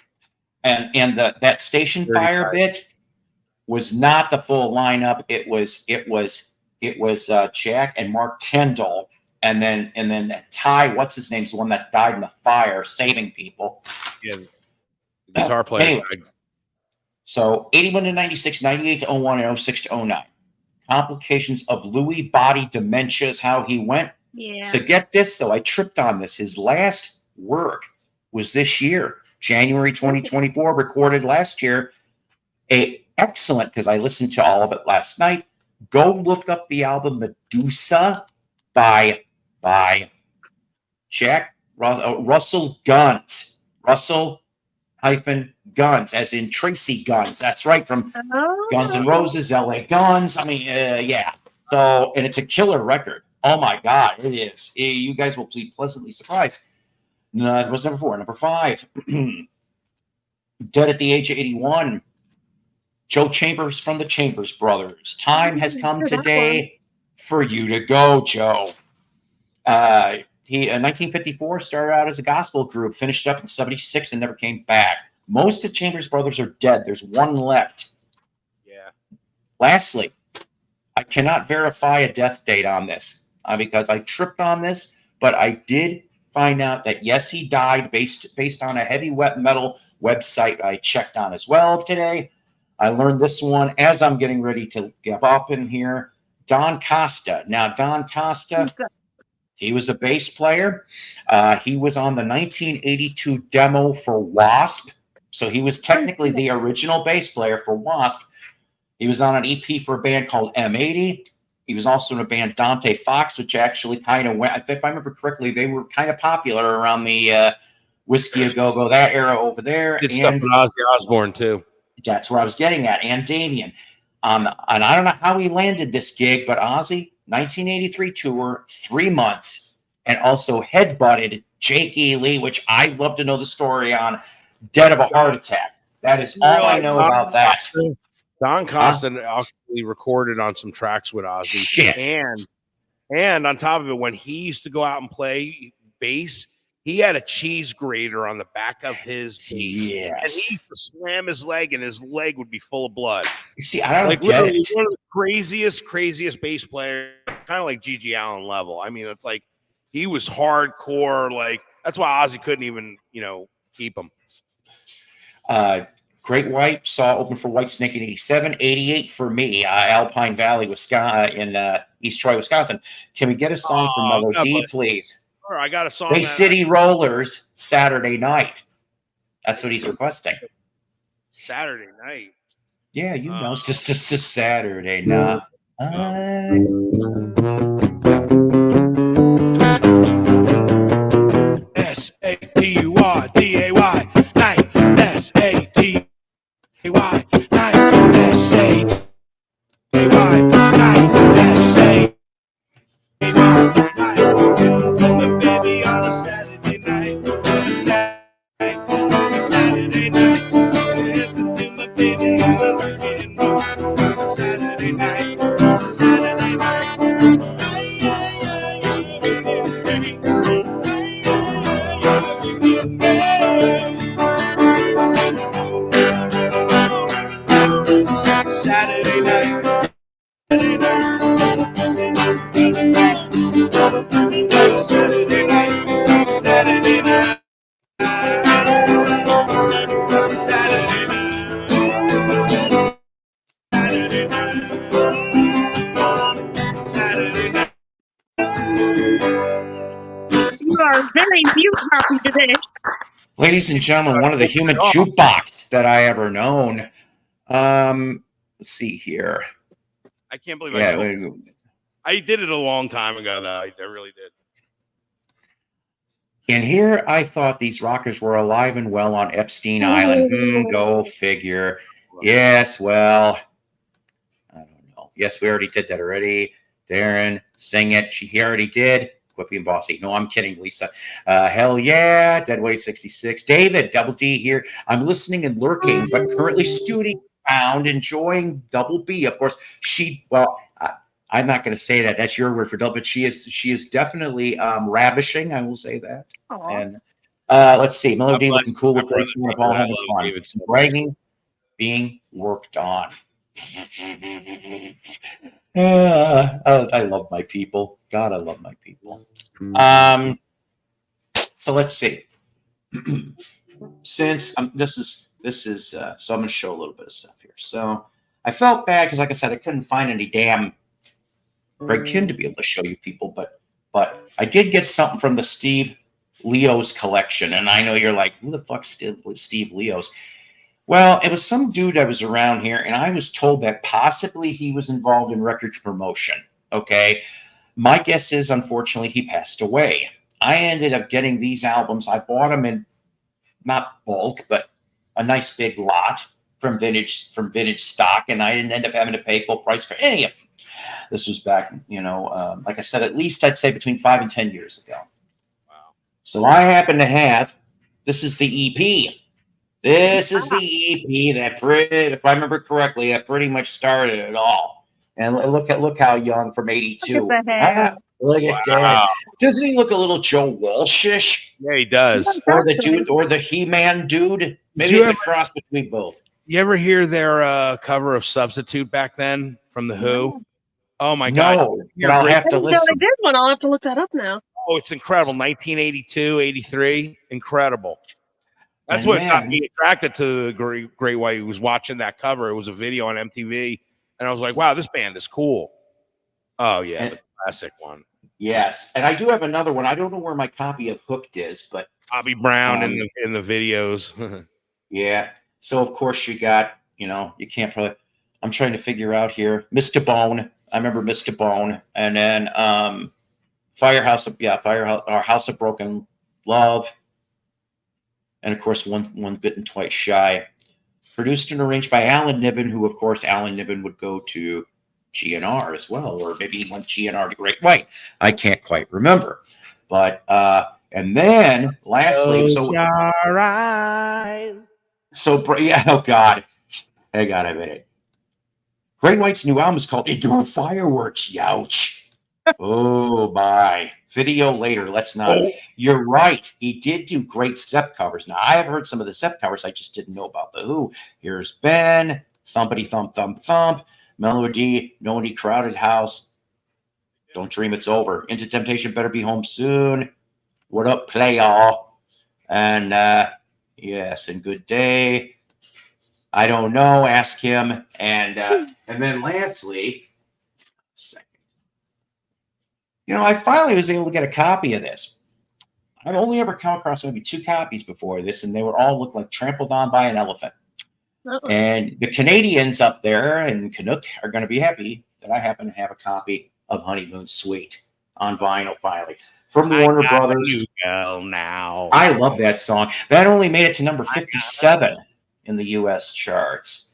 And that station fire bit was not the full lineup. It was Jack and Mark Kendall, and then Ty, what's his name, is the one that died in the fire, saving people. Yeah, the guitar player. Anyway, so 81 to 96, 98 to 01, and 06 to 09. Complications of Lewy body dementia is how he went. Yeah. So get this, though. I tripped on this. His last work was this year, January 2024, recorded last year. Excellent, because I listened to all of it last night. Go look up the album Medusa by Jack Russell Guns. Russell-Guns, as in Tracy Guns. That's right, from Guns N' Roses, LA Guns. I mean, yeah. So, and it's a killer record. Oh my God, it is. You guys will be pleasantly surprised. No, that was number 4. Number 5, dead at the age of 81. Joe Chambers from the Chambers Brothers. Time has come today for you to go, Joe. He in 1954 started out as a gospel group, finished up in 76 and never came back. Most of Chambers Brothers are dead. There's one left. Yeah. Lastly, I cannot verify a death date on this because I tripped on this, but I did find out that yes, he died based on a heavy metal website I checked on as well today. I learned this one as I'm getting ready to get up in here. Don Costa. Now, Don Costa, He was a bass player. He was on the 1982 demo for Wasp. So he was technically the original bass player for Wasp. He was on an EP for a band called M80. He was also in a band Dante Fox, which actually kind of went, if I remember correctly, they were kind of popular around the Whiskey A Go Go, that era over there. Did stuff with Ozzy Osbourne too. That's where I was getting at, and Damien. And I don't know how he landed this gig, but Ozzy, 1983 tour, 3 months, and also headbutted Jake E. Lee, which I'd love to know the story on, dead of a heart attack. That is all I know about that. Don Costin actually recorded on some tracks with Ozzy. Shit. And on top of it, when he used to go out and play bass, he had a cheese grater on the back of his bass. Yes. And he used to slam his leg, and his leg would be full of blood. You see, I don't like get it. One of the craziest bass players, kind of like Gigi Allen level. I mean, it's like he was hardcore. Like that's why Ozzy couldn't even, keep him. Great White saw open for Whitesnake in 87, 88 for me, Alpine Valley, Wisconsin, in East Troy, Wisconsin. Can we get a song from Mellow D, please? Sure, I got a song. Bay City Rollers, Saturday Night. That's what he's requesting. Saturday night. Yeah, you know, it's just Saturday night. SATURDAY night. SATURDAY night. SATURDAY night. SATURDAY night. The baby on a Saturday night. Saturday night. My baby on a weekend. Saturday night. Saturday night. Saturday night. Saturday night. Saturday night. Saturday night. Saturday night. Saturday night. You are very mute happy today. Ladies and gentlemen, one of the human jukebox that I ever known. Let's see here. I can't believe I did it a long time ago, though. I really did. And here I thought these rockers were alive and well on Epstein Island. Go figure. Yes, well, I don't know. Yes, we already did that already. Darren, sing it. He already did. Quippy and Bossy. No, I'm kidding, Lisa. Hell yeah. Deadweight 66. David, Double D here. I'm listening and lurking, but currently studio bound, enjoying Double B. Of course, I'm not going to say that. That's your word for double, but she is definitely ravishing. I will say that. Aww. And let's see. Melody looking cool with great song of all having fun. Bragging being worked on. I love my people. God, I love my people. So let's see. Since this is so I'm going to show a little bit of stuff here. So I felt bad because, like I said, I couldn't find any damn Greg Kinn to be able to show you people, but I did get something from the Steve Leo's collection, and I know you're like, who the fuck's Steve Leo's? Well, it was some dude that was around here, and I was told that possibly he was involved in record promotion. Okay, my guess is, unfortunately, he passed away. I ended up getting these albums. I bought them in not bulk, but a nice big lot from vintage stock, and I didn't end up having to pay full price for any of them. This was back, like I said, at least I'd say between 5 and 10 years ago. Wow. So I happen to have, this is the EP. This is the EP that, if I remember correctly, that pretty much started it all. And look how young from 82. Look at the hair. Look at that. Doesn't he look a little Joe Walsh-ish? Yeah, he does. Or the dude, or the He-Man dude. Maybe it's a cross between both. You ever hear their cover of Substitute back then from The Who? Oh, my God. No, but I'll have to listen. I did one. I'll have to look that up now. Oh, it's incredible. 1982, 83. Incredible. That's what got me attracted to the Great White. Who was watching that cover. It was a video on MTV. And I was like, wow, this band is cool. Oh, yeah, the classic one. Yes, and I do have another one. I don't know where my copy of Hooked is, but Bobby Brown in the videos. yeah. So of course you got, you can't probably. I'm trying to figure out here. Mr. Bone. I remember Mr. Bone, and then Firehouse or House of Broken Love, and of course one Bitten Twice Shy. Produced and arranged by Alan Niven, who of course Alan Niven would go to GNR as well, or maybe he went GNR to Great White. I can't quite remember, but and then lastly, Close your eyes. yeah, oh God, hang on a minute. Great White's new album is called Endure Fireworks. Youch. Oh my. Video later. Let's not. Oh. You're right. He did do great Zepp covers. Now, I have heard some of the Zepp covers. I just didn't know about the Who. Here's Ben. Thumpity thump thump thump. Melody. Nobody Crowded House. Don't Dream It's Over. Into Temptation Better Be Home Soon. What up, play y'all? And yes, and Good Day. I don't know. Ask him. And then lastly, second. I finally was able to get a copy of this. I've only ever come across maybe 2 copies before this, and they would all look like trampled on by an elephant. And the Canadians up there in Canuck are going to be happy that I happen to have a copy of Honeymoon Suite on vinyl finally from Warner Brothers. Now. I love that song. That only made it to number 57 in the U.S. charts.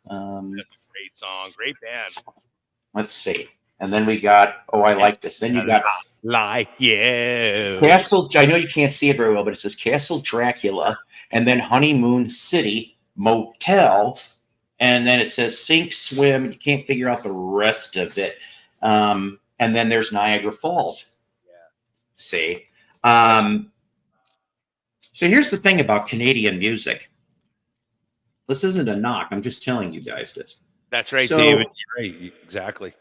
That's a great song, great band. Let's see. And then we got, I like this. Then you got Like You. Castle. I know you can't see it very well, but it says Castle Dracula, and then Honeymoon City Motel, and then it says Sink, Swim. You can't figure out the rest of it. And then there's Niagara Falls. Yeah. See. So here's the thing about Canadian music. This isn't a knock. I'm just telling you guys this. That's right, David. You're right. Exactly.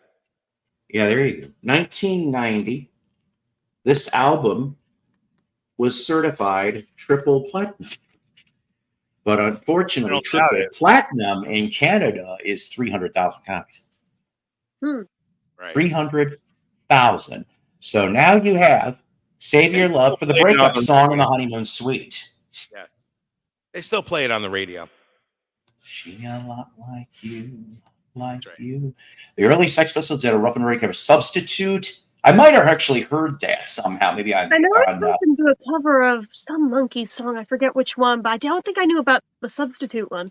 Yeah, there you go. 1990. This album was certified triple platinum. But unfortunately, triple platinum in Canada is 300,000 copies. Right. 300,000. So now you have Save Your Love for the Breakup song in the Honeymoon Suite. Yeah. They still play it on the radio. She a lot like you. Like you. The early Sex Pistols did a Rough and Ready cover. Substitute. I might have actually heard that somehow. Maybe I know I listened to a cover of some Monkees song. I forget which one, but I don't think I knew about the Substitute one.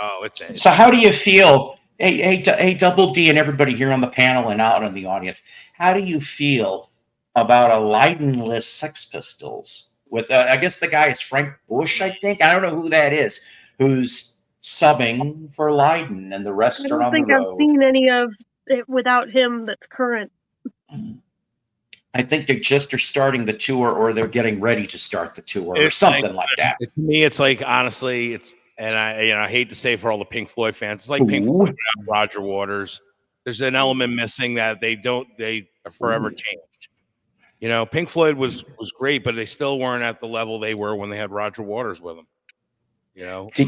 Oh, so how do you feel? Hey, Double D and everybody here on the panel and out in the audience. How do you feel about a Leyden-less Sex Pistols? With I guess the guy is Frank Bush, I think. I don't know who that is. Who's subbing for Leyden, and the rest are on the road. I don't think I've seen any of it without him that's current. I think they just are starting the tour, or they're getting ready to start the tour, or something like that. To me, it's like, honestly, I hate to say for all the Pink Floyd fans, it's like Pink Floyd without Roger Waters. There's an element missing that they are forever changed. Pink Floyd was great, but they still weren't at the level they were when they had Roger Waters with them.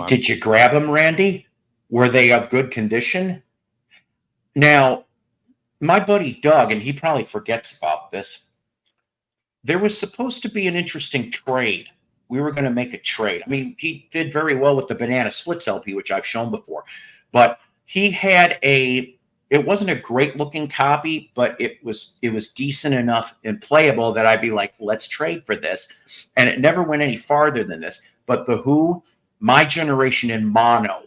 Did you grab them, Randy? Were they of good condition? Now, my buddy Doug, and he probably forgets about this, there was supposed to be an interesting trade. We were going to make a trade. I mean, he did very well with the Banana Splits LP, which I've shown before. But he had it wasn't a great looking copy, but it was decent enough and playable that I'd be like, let's trade for this. And it never went any farther than this. But the Who, My Generation in mono.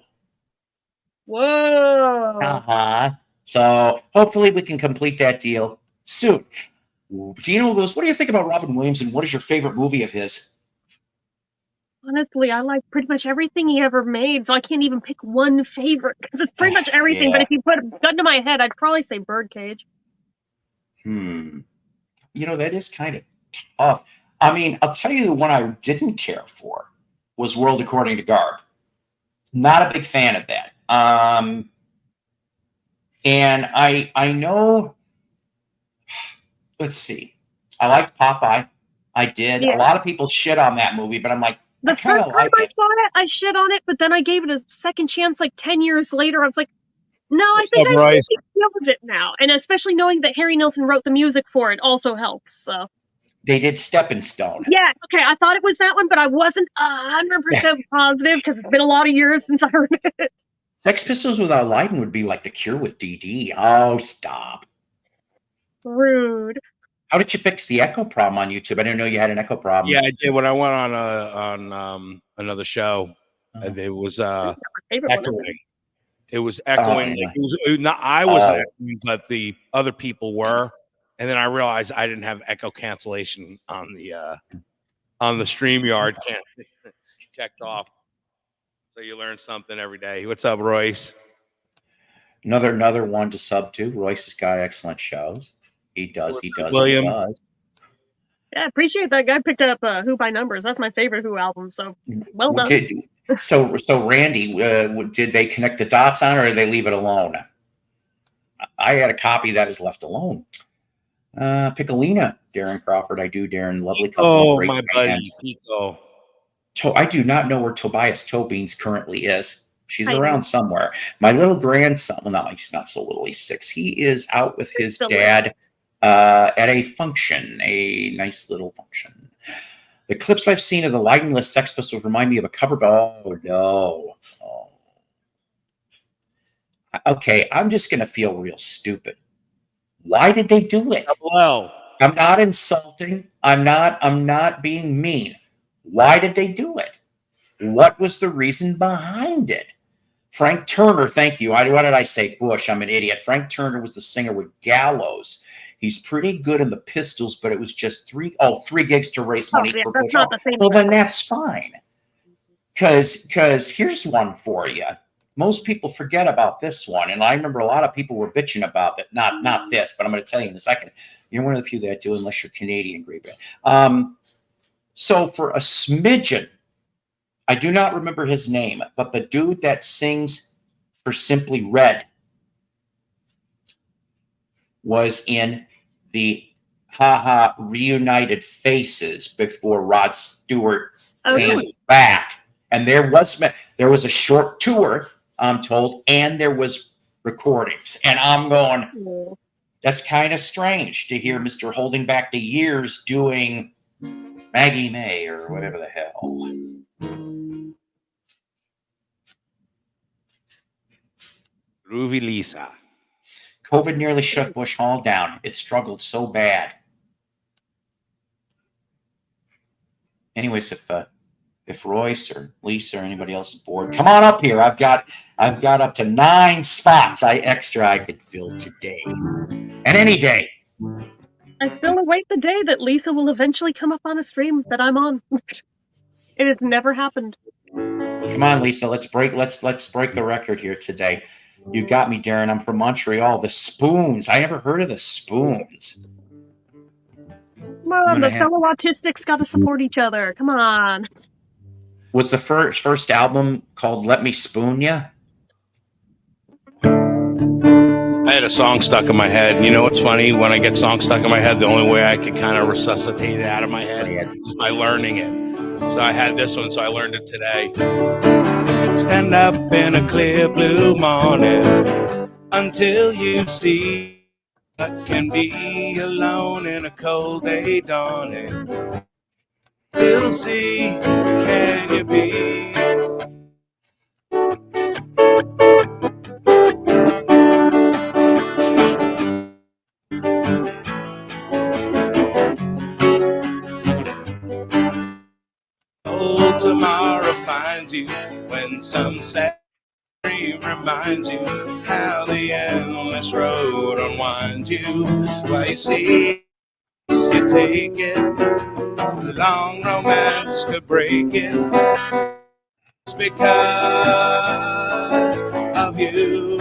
Whoa. So hopefully we can complete that deal soon. Gino goes, what do you think about Robin Williams, and what is your favorite movie of his? Honestly, I like pretty much everything he ever made, so I can't even pick one favorite because it's pretty much everything. Yeah. But if you put a gun to my head, I'd probably say Birdcage. That is kind of tough. I mean, I'll tell you the one I didn't care for was World According to Garb. Not a big fan of that. And I know, let's see. I liked Popeye. I did. Yeah. A lot of people shit on that movie, but I'm like, the first time I saw it, I shit on it, but then I gave it a second chance like 10 years later. I was like, no, I think I need to knows it now, and especially knowing that Harry Nilsson wrote the music for it also helps. So they did Stepping Stone. Yeah, okay, I thought it was that one, but I wasn't 100% positive because it's been a lot of years since I heard it. Sex Pistols Without Lydon would be like The Cure with DD. Oh, stop. Rude. How did you fix the echo problem on YouTube? I didn't know you had an echo problem. Yeah, I did when I went on another show. It was echoing. It was echoing. Yeah. It was not I wasn't echoing, but the other people were. And then I realized I didn't have echo cancellation on the StreamYard checked off. So you learn something every day. What's up, Royce? Another one to sub to. Royce has got excellent shows. He does. William? He does. Yeah, appreciate that guy picked up Who by Numbers. That's my favorite Who album. So well done. So Randy, did they connect the dots on, or did they leave it alone? I had a copy that is left alone. Piccolina, Darren Crawford. I do, Darren. Lovely couple. Oh, my buddy, Pico. I do not know where Tobias Tobeans currently is. She's around somewhere. My little grandson, well, no, he's not so little. He's 6. He is out with his dad at a function, a nice little function. The clips I've seen of the Lydon-less Sex Pistols remind me of a cover. Oh, no. Oh. Okay, I'm just going to feel real stupid. Why did they do it? Well, I'm not insulting. I'm not being mean. Why did they do it? What was the reason behind it? Frank Turner, thank you. What did I say? Bush, I'm an idiot. Frank Turner was the singer with Gallows. He's pretty good in the Pistols, but it was just 3 gigs to raise money for Bush. Well, then that's fine. Because here's one for you. Most people forget about this one, and I remember a lot of people were bitching about it. Not this, but I'm going to tell you in a second. You're one of the few that do, unless you're Canadian, great. So for a smidgen, I do not remember his name, but the dude that sings for Simply Red was in the Ha Reunited Faces before Rod Stewart came back. And there was a short tour, I'm told, and there was recordings. And I'm going, that's kind of strange to hear Mr. Holding Back the Years doing Maggie May or whatever the hell. Groovy Lisa. COVID nearly shut Bush Hall down. It struggled so bad. Anyways, if Royce or Lisa or anybody else is bored, come on up here. I've got up to 9 spots I could fill today and any day. I still await the day that Lisa will eventually come up on a stream that I'm on. It has never happened. Come on, Lisa. Let's break the record here today. You got me, Darren. I'm from Montreal. The Spoons. I never heard of the Spoons. Come on, the fellow autistics got to support each other. Come on. Was the first album called Let Me Spoon Ya? I had a song stuck in my head. And you know what's funny? When I get songs stuck in my head, the only way I could kind of resuscitate it out of my head is by learning it. So I had this one, so I learned it today. Stand up in a clear blue morning until you see what can be alone in a cold day dawning. Still see, can you be? Old tomorrow finds you when some sad dream reminds you how the endless road unwinds you. While you see, you take it. Long romance could break it. It's because of you.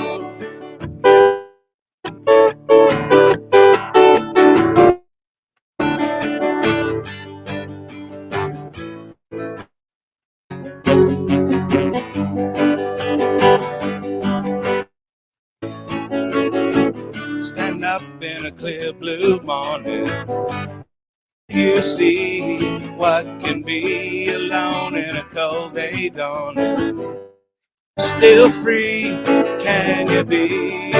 Stand up in a clear blue morning. You see what can be alone in a cold day dawning. Still free, can you be?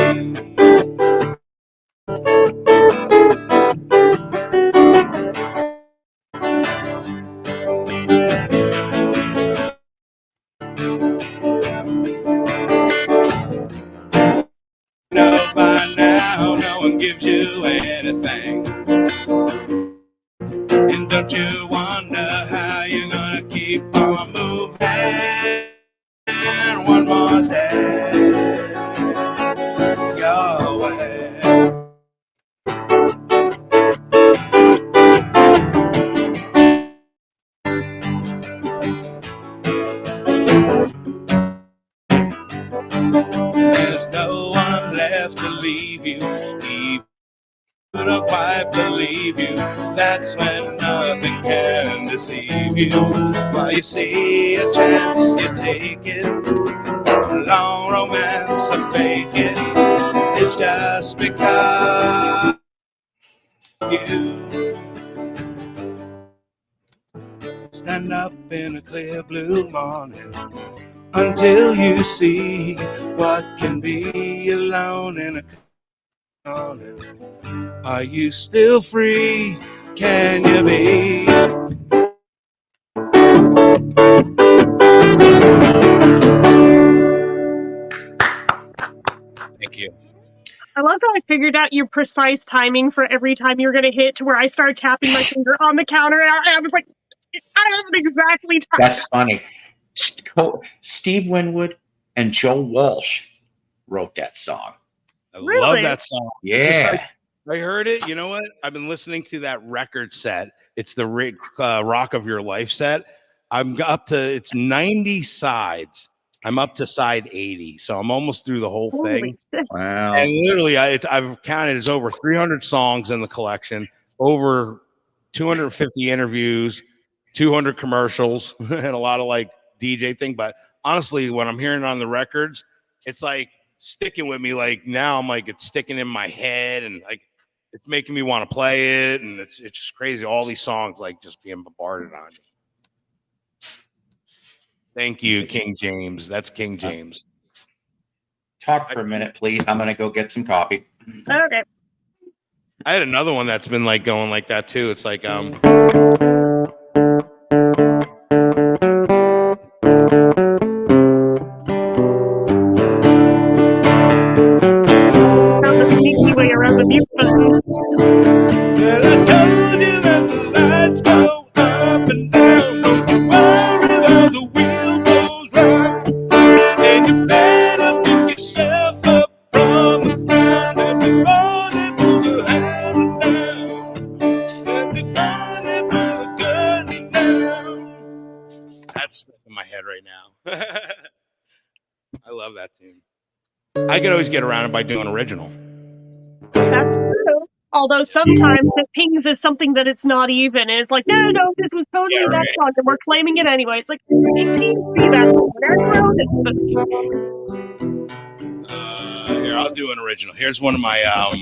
gives you anything. And don't you wonder how you're gonna keep on moving one more day your way. There's no one left to leave you, even don't quite believe you. That's when nothing can deceive you. While you see a chance, you take it. Long romance, or fake it. It's just because you stand up in a clear blue morning until you see what can be alone in a morning. Are you still free? Can you be? Thank you. I love how I figured out your precise timing for every time you're going to hit, to where I started tapping my finger on the counter, and I was like, I have it exactly timed. That's funny. Steve Winwood and Joe Walsh wrote that song. I love that song. Yeah. I heard it. You know what? I've been listening to that record set. It's the Rock of Your Life set. I'm up to, it's 90 sides. I'm up to side 80. So I'm almost through the whole thing. Wow. And literally, I've counted, it's over 300 songs in the collection, over 250 interviews, 200 commercials, and a lot of like DJ thing. But honestly, when I'm hearing it on the records, it's like sticking with me. Like now I'm like, it's sticking in my head, and like it's making me want to play it. And it's just crazy. All these songs like just being bombarded on you. Thank you, King James. That's King James. Talk for a minute, please. I'm going to go get some coffee. Okay. I had another one that's been like going like that too. It's like Way around the mute button. well, I told you that the lights go up and down. Don't you worry about the wheel goes round. And you better pick yourself up from the ground. And before they pull your hand down, and before they pull the gun down. That's stuck in my head right now. I love that tune. I could always get around it by doing original. That's true. Although sometimes it pings as something that it's not even, and it's like, no, this was totally that song, and we're claiming it anyway. It's like, it seems to be that song. Here, I'll do an original. Here's one of my, I'll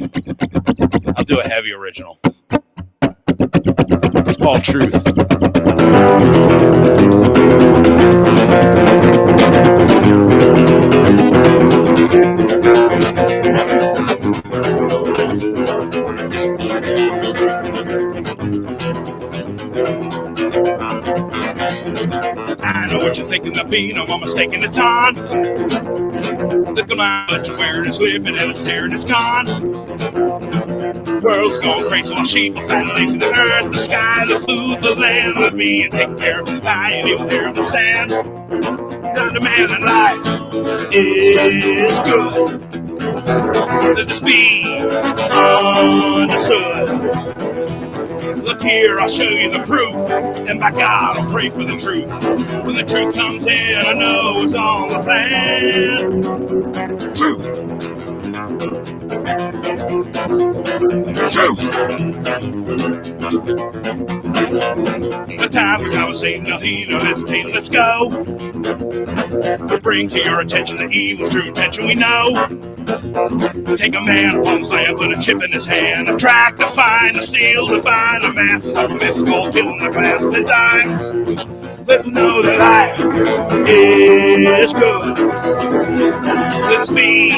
do a heavy original. It's called Truth. I know what you're thinking of me, no more mistaking it's on. Look around, what you're wearing is whipping and it's there and it's gone. World's going crazy while sheep are fat and lazy. The earth, the sky, the food, the land. Let me and take care of it. I ain't even there to stand. The demand in life is good. Let this be understood. Look here, I'll show you the proof. And by God, I'll pray for the truth. When the truth comes in, I know it's on the plan. Truth. Truth. The time for conversation, no heed, no hesitating, let's go. Bring to your attention the evil, true intention we know. Take a man upon the sand, put a chip in his hand, attract, to find, to steal, to bind, the masses of a mystical, killing the class that die. Let them know that life is good. Let us be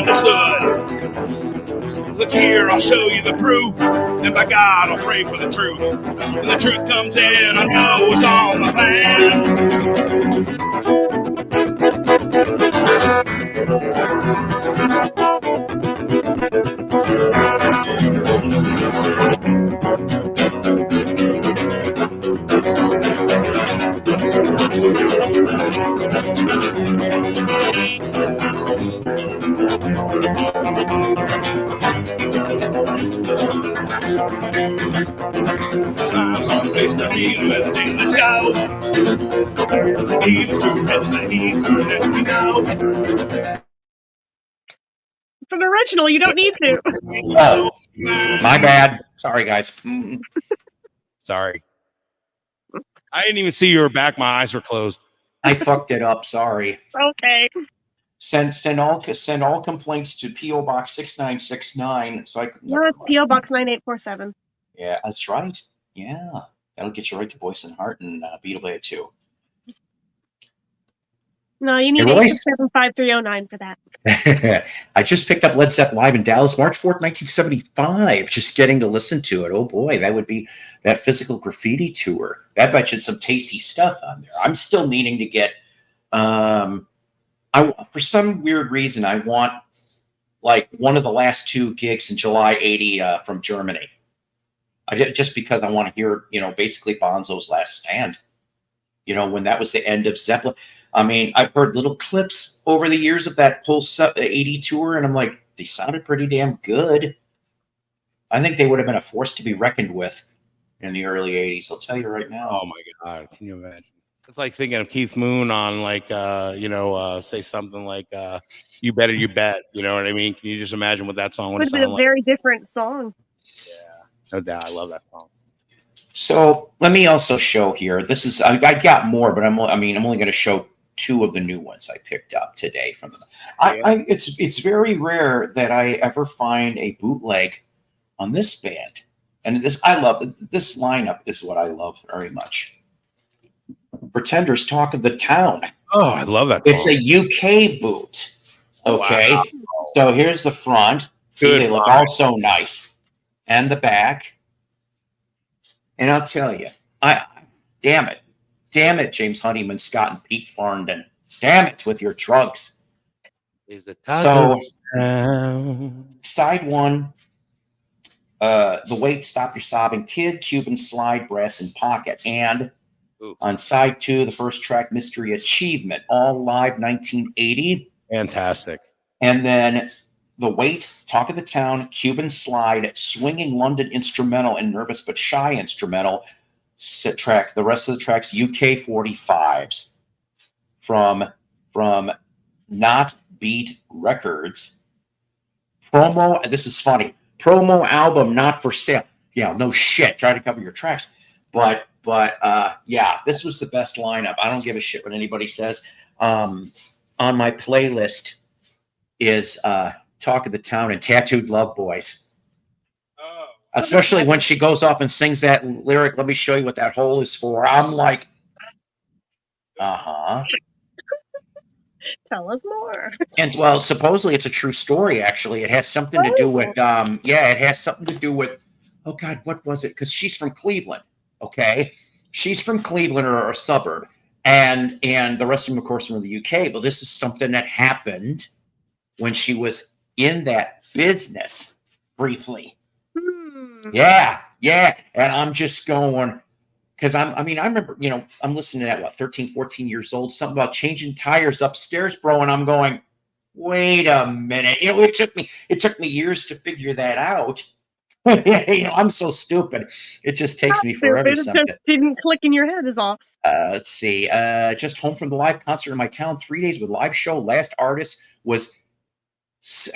understood. Look here, I'll show you the proof. And by God, I'll pray for the truth. When the truth comes in, I know it's on the plan. Smiles on the face, the heat, everything, let's go. He was too rich, but he heard everything now. It's an original. You don't need to. Oh, my bad. Sorry, guys. Sorry. I didn't even see you were back. My eyes were closed. I fucked it up. Sorry. Okay. Send all complaints to PO Box 6969. So No, it's PO Box 9847. Yeah, that's right. Yeah, that'll get you right to Boyce and Hart and Beetle too. No, you need 8675309 for that. I just picked up Led Zeppelin live in Dallas, March 4th, 1975. Just getting to listen to it. Oh boy, that would be that Physical Graffiti tour. That mentioned some tasty stuff on there. I'm still needing to get. For some weird reason, I want like one of the last 2 gigs in July '80 from Germany. Just because I want to hear, basically Bonzo's last stand. When that was the end of Zeppelin. I mean, I've heard little clips over the years of that whole 80 tour, and I'm like, they sounded pretty damn good. I think they would have been a force to be reckoned with in the early 80s. I'll tell you right now. Oh, my God. Can you imagine? It's like thinking of Keith Moon on, like, say something like, You Better You Bet. You know what I mean? Can you just imagine what that song would have been a very different song. Yeah, no doubt. I love that song. So let me also show here. This is I got more, but I'm only going to show 2 of the new ones I picked up today from them. It's very rare that I ever find a bootleg on this band, and I love this lineup. Is what I love very much. Pretenders, Talk of the Town. Oh, I love that It's song. a UK boot. Okay, wow. So here's the front. See, they look all so nice, and the back. And I'll tell you, damn it, James Honeyman, Scott, and Pete Farndon. Damn it with your drugs. So, side 1, The Wait, Stop Your Sobbing, Kid, Cuban Slide, Brass and Pocket. And on side 2, the first track, Mystery Achievement, all live 1980. Fantastic. And then The Wait, Talk of the Town, Cuban Slide, Swinging London Instrumental, and Nervous But Shy Instrumental track. The rest of the tracks, UK 45s from Not Beat Records. Promo, this is funny, promo album Not For Sale. Yeah, no shit. Try to cover your tracks. But yeah, this was the best lineup. I don't give a shit what anybody says. On my playlist is Talk of the Town and Tattooed Love Boys. Oh. Especially when she goes off and sings that lyric, let me show you what that hole is for. I'm like, uh-huh. Tell us more. And well, supposedly it's a true story, actually. It has something to do with it has something to do with, oh God, what was it? Because she's from Cleveland, okay? She's from Cleveland or a suburb. And the rest of them, of course, are in the UK. But this is something that happened when she was in that business briefly. Yeah. And I'm just going, because I remember, I'm listening to that, 13, 14 years old, something about changing tires upstairs, bro. And I'm going, wait a minute. It took me years to figure that out. I'm so stupid. It just takes me forever. It just didn't click in your head is all. Let's see. Just home from the live concert in my town. 3 days with live show. Last artist was,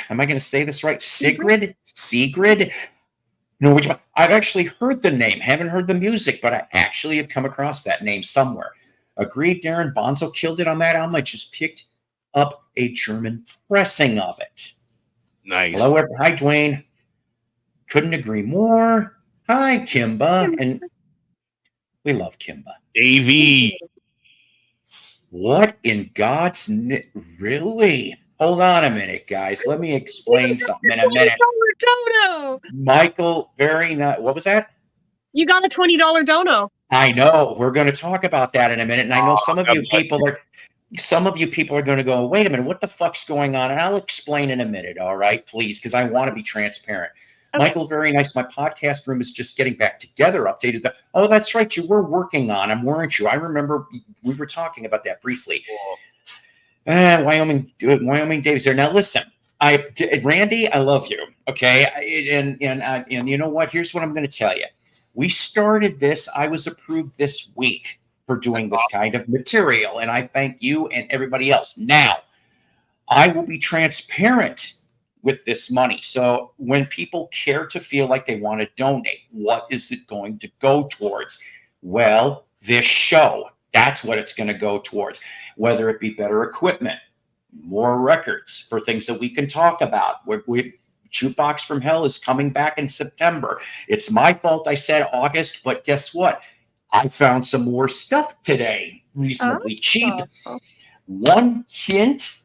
am I going to say this right? Sigrid? No, I've actually heard the name. Haven't heard the music, but I actually have come across that name somewhere. Agreed, Darren. Bonzo killed it on that album. I just picked up a German pressing of it. Nice. Hello, hi, Dwayne. Couldn't agree more. Hi, Kimba. And we love Kimba. AV. What in God's really? Hold on a minute, guys. Let me explain something in a minute. Dono. Michael, very nice. What was that? You got a $20 dono. I know. We're going to talk about that in a minute. And I know some of you people are going to go, wait a minute, what the fuck's going on? And I'll explain in a minute, all right, please, because I want to be transparent. Michael, very nice. My podcast room is just getting back together. Updated. Oh, that's right. You were working on them, weren't you? I remember we were talking about that briefly. Wyoming Dave's there. Now listen, Randy, I love you. Okay, and you know what? Here's what I'm going to tell you. We started this. I was approved this week for doing this kind of material, and I thank you and everybody else. Now, I will be transparent with this money. So when people care to feel like they want to donate, what is it going to go towards? Well, this show, that's what it's going to go towards, whether it be better equipment, more records for things that we can talk about. Jukebox from Hell is coming back in September. It's my fault I said August, but guess what? I found some more stuff today, reasonably cheap. One hint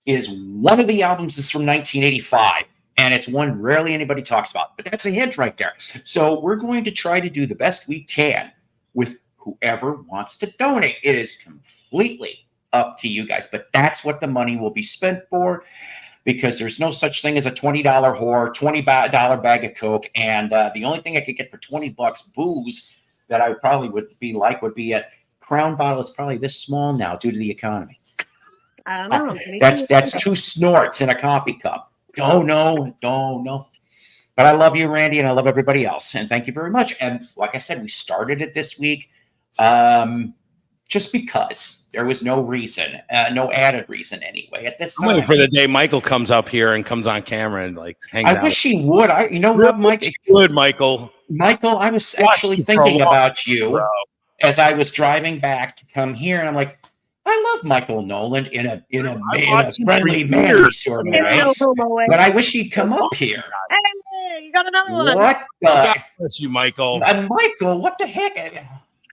is one of the albums is from 1985, and it's one rarely anybody talks about, but that's a hint right there. So we're going to try to do the best we can with whoever wants to donate. It is completely up to you guys, but that's what the money will be spent for, because there's no such thing as a $20 whore, $20 bag of Coke, and the only thing I could get for $20 booze that I probably would be a Crown bottle. It's probably this small now due to the economy. I don't know. That's 2 snorts in a coffee cup. Don't know. But I love you, Randy, and I love everybody else. And thank you very much. And like I said, we started it this week just because there was no reason, no added reason anyway at this time. I'm waiting for the day Michael comes up here and comes on camera and like hangs out. I wish he would. You know what, Mike? Good, Michael. Michael, I was actually thinking about you as I was driving back to come here, and I'm like, I love Michael Nolan in a friendly manner sort of way, but I wish he'd come up here. Hey, you got another one. What the? God bless you, Michael. Michael, what the heck?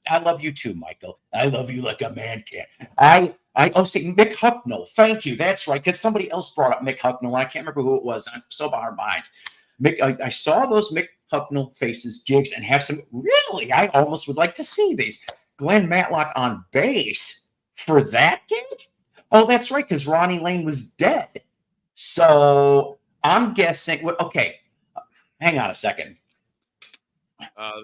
I love you too, Michael. I love you like a man can. I say Mick Hucknall. Thank you. That's right. Because somebody else brought up Mick Hucknall. I can't remember who it was. I'm so behind. I saw those Mick Hucknall faces gigs and have some. Really, I almost would like to see these. Glenn Matlock on bass for that gig. Oh, that's right. Because Ronnie Lane was dead. So I'm guessing. Okay, hang on a second. All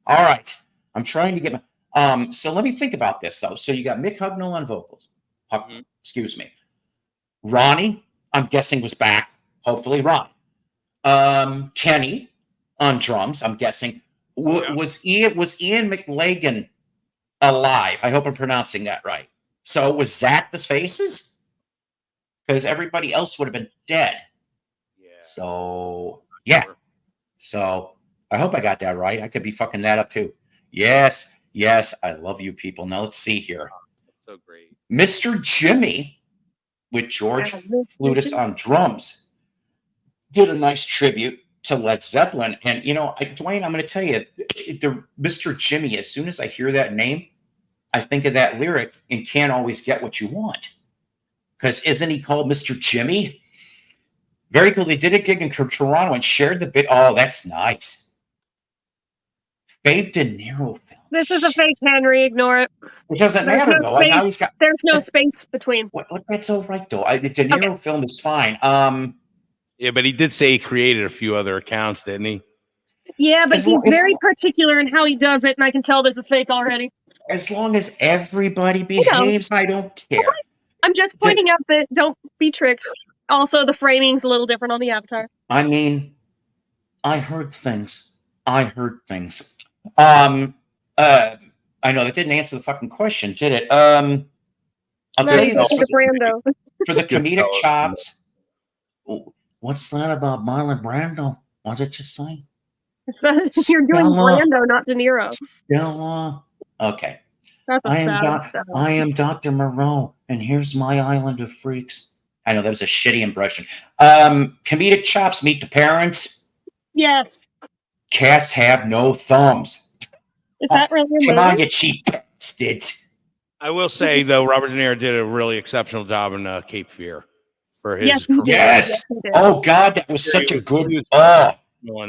right. I'm trying to get my. So let me think about this though. So you got Mick Hucknall on vocals. Excuse me. Ronnie, I'm guessing, was back. Hopefully, Ron. Kenny on drums. I'm guessing. Was Ian McLagan alive? I hope I'm pronouncing that right. So was that the Faces? Because everybody else would have been dead. Yeah. So yeah. So I hope I got that right. I could be fucking that up too. Yes. I love you people. Now let's see here. So great. Mr. Jimmy with George Flutis on drums did a nice tribute to Led Zeppelin. And, you know, Dwayne, I'm going to tell you, Mr. Jimmy, as soon as I hear that name, I think of that lyric and Can't Always Get What You Want. Because isn't he called Mr. Jimmy? Very cool. They did a gig in Toronto and shared the bit. Oh, that's nice. Fave De Niro film. This is a fake Henry. Ignore it. It doesn't matter, though. Now he's got, there's no space between. What, that's all right, though. The De Niro film is fine. Yeah, but he did say he created a few other accounts, didn't he? Yeah, but he's very particular in how he does it, and I can tell this is fake already. As long as everybody behaves, I don't care. I'm just pointing out that don't be tricked. Also, the framing's a little different on the avatar. I mean, I heard things. I know that didn't answer the fucking question, did it? I'll tell you this for the comedic chops. What's that about Marlon Brando? What did you say? You're doing Brando, not De Niro. Stella. Okay. I am Dr. Moreau, and here's my island of freaks. I know that was a shitty impression. Comedic chops, Meet the Parents. Yes. Cats have no thumbs. Is that really a movie? Come on, you cheap bastards. I will say, though, Robert De Niro did a really exceptional job in Cape Fear for his Yes. Oh, God, that was such a good in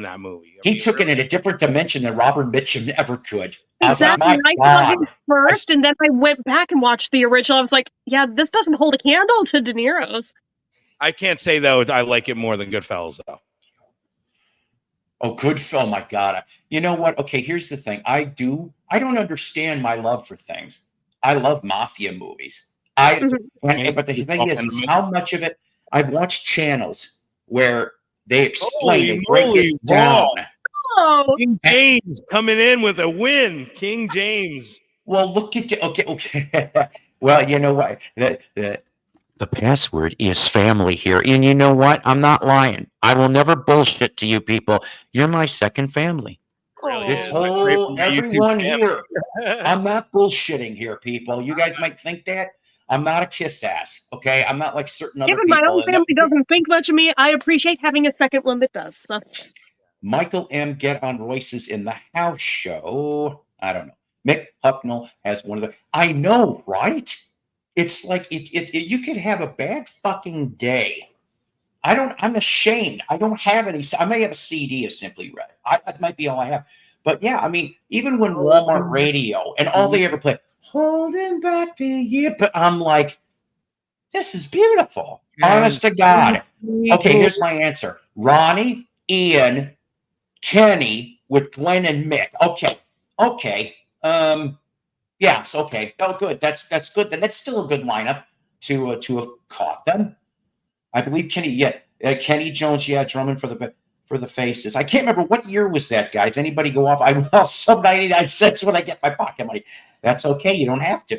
that movie. He took it in a different dimension than Robert Mitchum ever could. Exactly. I saw him first, and then I went back and watched the original. I was like, yeah, this doesn't hold a candle to De Niro's. I can't say, though, I like it more than Goodfellas, though. Oh, good film. My God. You know what? Okay, here's the thing. I don't understand my love for things. I love mafia movies. But the thing is how much of it I've watched channels where they explain, they break it down. Oh. King James coming in with a win. King James. Well, look at you. Okay. Well, you know what? The password is family here. And you know what? I'm not lying. I will never bullshit to you people. You're my second family. Really This is. whole, everyone here. I'm not bullshitting here, people. You guys might think that. I'm not a kiss ass, okay? I'm not like certain other Given people. my own family doesn't think much of me, I appreciate having a second one that does. So. Michael M. Get on Royce's in the House show. I don't know. Mick Hucknall has one of the. I know, right? It's like you could have a bad fucking day. I'm ashamed. I don't have any. I may have a CD of Simply Red. That might be all I have. But yeah, I mean, even when Walmart radio and all they ever play, holding back the year, but I'm like, this is beautiful. Honest to God. Okay, here's my answer. Ronnie, Ian, Kenny with Glenn and Mick. Okay. Yes. Okay. Oh, good. That's good. Then that's still a good lineup to have caught them. I believe Kenny. Yeah, Kenny Jones. Yeah, drumming for the Faces. I can't remember what year was that, guys. Anybody go off? I lost some 99 cents when I get my pocket money. That's okay. You don't have to.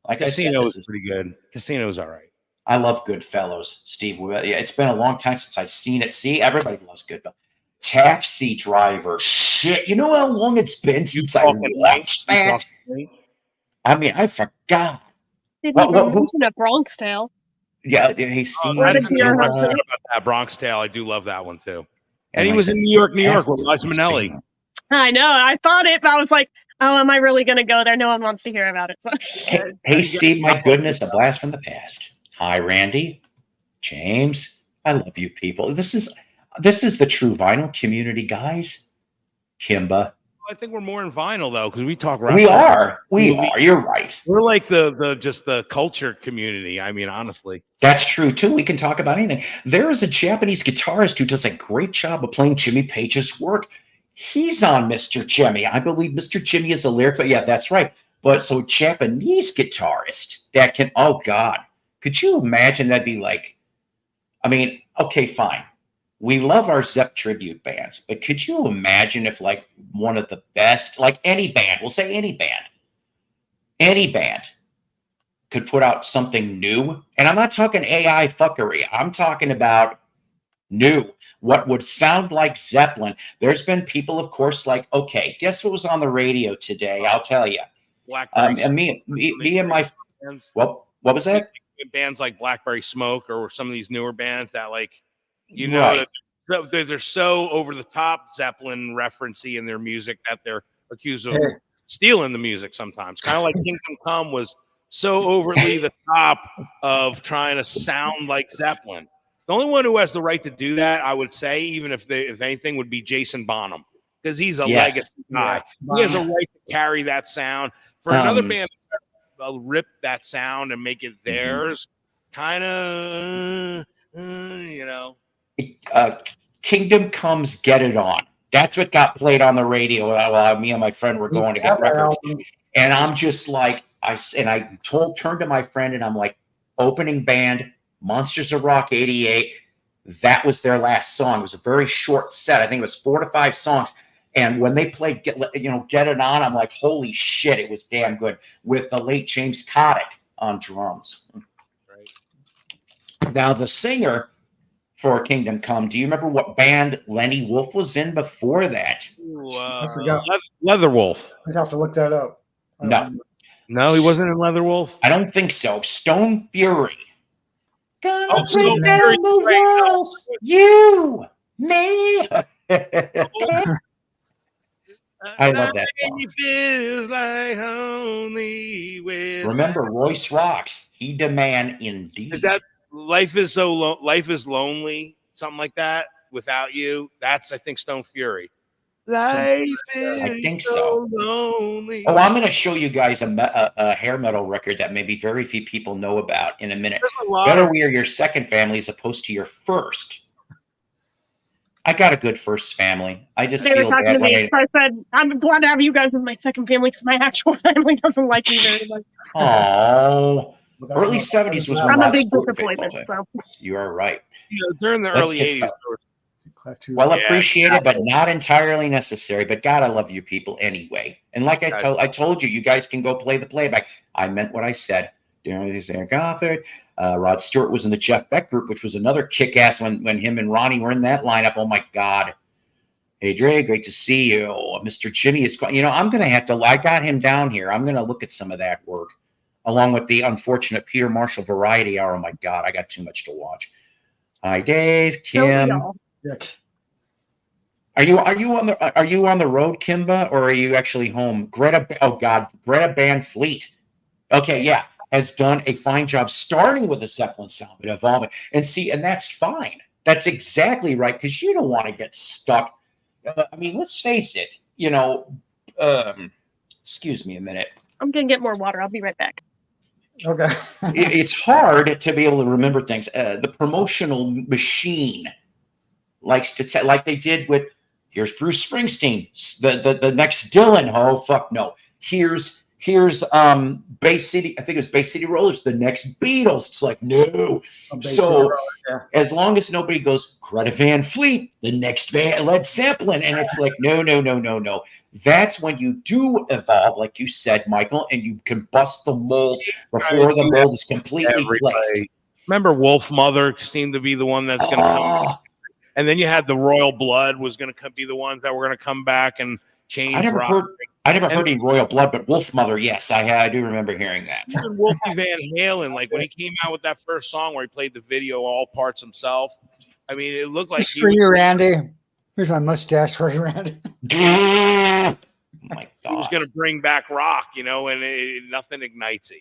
Like Casino I said, is pretty good. Casino's all right. I love Goodfellas, Steve. It's been a long time since I've seen it. See, everybody loves Goodfellas. Taxi Driver. Shit. You know how long it's been since I watched that? I mean, I forgot. Didn't even mention A Bronx Tale. Yeah, hey, Steve. That's about that Bronx Tale. I do love that one too. And he was in New York with Liza Minnelli. I know. I thought it, but I was like, oh, am I really going to go there? No one wants to hear about it. Hey, Steve, my goodness, a blast from the past. Hi, Randy, James. I love you people. This is the true vinyl community, guys. Kimba. I think we're more in vinyl though, because we talk. We are. You're right. We're like the culture community. I mean, honestly, that's true too. We can talk about anything. There is a Japanese guitarist who does a great job of playing Jimmy Page's work. He's on Mr. Jimmy. I believe Mr. Jimmy is a lyric. Yeah, that's right. But so Japanese guitarist that can. Oh God, could you imagine? That'd be like. I mean, okay, fine. We love our Zepp tribute bands, but could you imagine if like one of the best, like any band, we'll say any band could put out something new? And I'm not talking AI fuckery. I'm talking about new, what would sound like Zeppelin. There's been people, of course, like, okay, guess what was on the radio today? I'll tell you. And me and my, what was that? Bands like Blackberry Smoke or some of these newer bands that like, you know, right. They're so over the top Zeppelin referencey in their music that they're accused of stealing the music sometimes. Kind of like Kingdom Come was so overly the top of trying to sound like Zeppelin. The only one who has the right to do that, I would say, even if anything, would be Jason Bonham, because he's a legacy guy. Yeah. He has a right to carry that sound. For another band to rip that sound and make it theirs, kind of, you know. Kingdom Come's Get It On. That's what got played on the radio while me and my friend were going to get records. And I'm just like, I turned to my friend and I'm like, opening band, Monsters of Rock 88. That was their last song. It was a very short set. I think it was 4 to 5 songs. And when they played Get It On, I'm like, holy shit, it was damn good, with the late James Kotick on drums. Right. Now the singer for Kingdom Come, do you remember what band Lenny Wolf was in before that? I forgot. Leatherwolf. I'd have to look that up. No, he wasn't in Leatherwolf. I don't think so. Stone Fury. Gonna break down the walls, you, me. I love that song. Feels like only with remember, Royce Rocks. He demand indeed. Is that life is lonely, something like that, without you? That's, I think, Stone Fury. Life is I think so. Lonely. Oh, I'm going to show you guys a hair metal record that maybe very few people know about in a minute. Better Wear Your Second Family as opposed to your first. I got a good first family. I just They were feel talking bad to when me, so I said, I'm glad to have you guys as my second family because my actual family doesn't like me very much. Oh, But that's early not- 70s was when I'm a Rod big Stewart was disappointment, baseball fan. so. You are right. During the Let's early get 80s, started. Class two. Well Yeah, appreciated, but not entirely necessary. But God, I love you people anyway. And like I told you, you guys can go play the playback. I meant what I said. Rod Stewart was in the Jeff Beck group, which was another kick-ass when him and Ronnie were in that lineup. Oh my God. Hey Dre, great to see you. Mr. Jimmy is, I'm gonna have to. I got him down here. I'm gonna look at some of that work, along with the unfortunate Peter Marshall Variety Hour. Oh my God, I got too much to watch. Hi, Dave, Kim. Yuck. Are you on the road, Kimba, or are you actually home? Greta Van Fleet. Okay, yeah, has done a fine job starting with a Zeppelin sound, but evolving. And that's fine. That's exactly right, because you don't want to get stuck. I mean, let's face it. Excuse me a minute. I'm gonna get more water. I'll be right back. Okay. It's hard to be able to remember things. The promotional machine likes to like they did with. Here's Bruce Springsteen. The next Dylan. Oh fuck no. Here's Bay City. I think it was Bay City Rollers. The next Beatles. It's like no. So as long as nobody goes Greta Van Fleet, the next Led Zeppelin, and it's like no. That's when you do evolve, like you said, Michael, and you can bust the mold before the mold is completely placed. Remember, Wolf Mother seemed to be the one that's going to come. And then you had the Royal Blood was going to be the ones that were going to come back and change. I never heard any Royal Blood, but Wolf Mother, yes, I do remember hearing that. Even Wolfie Van Halen, like when he came out with that first song where he played the video all parts himself. I mean, it looked like for you, Randy. Here's my mustache for you, Randy. Oh my God. He was going to bring back rock, and nothing ignites it,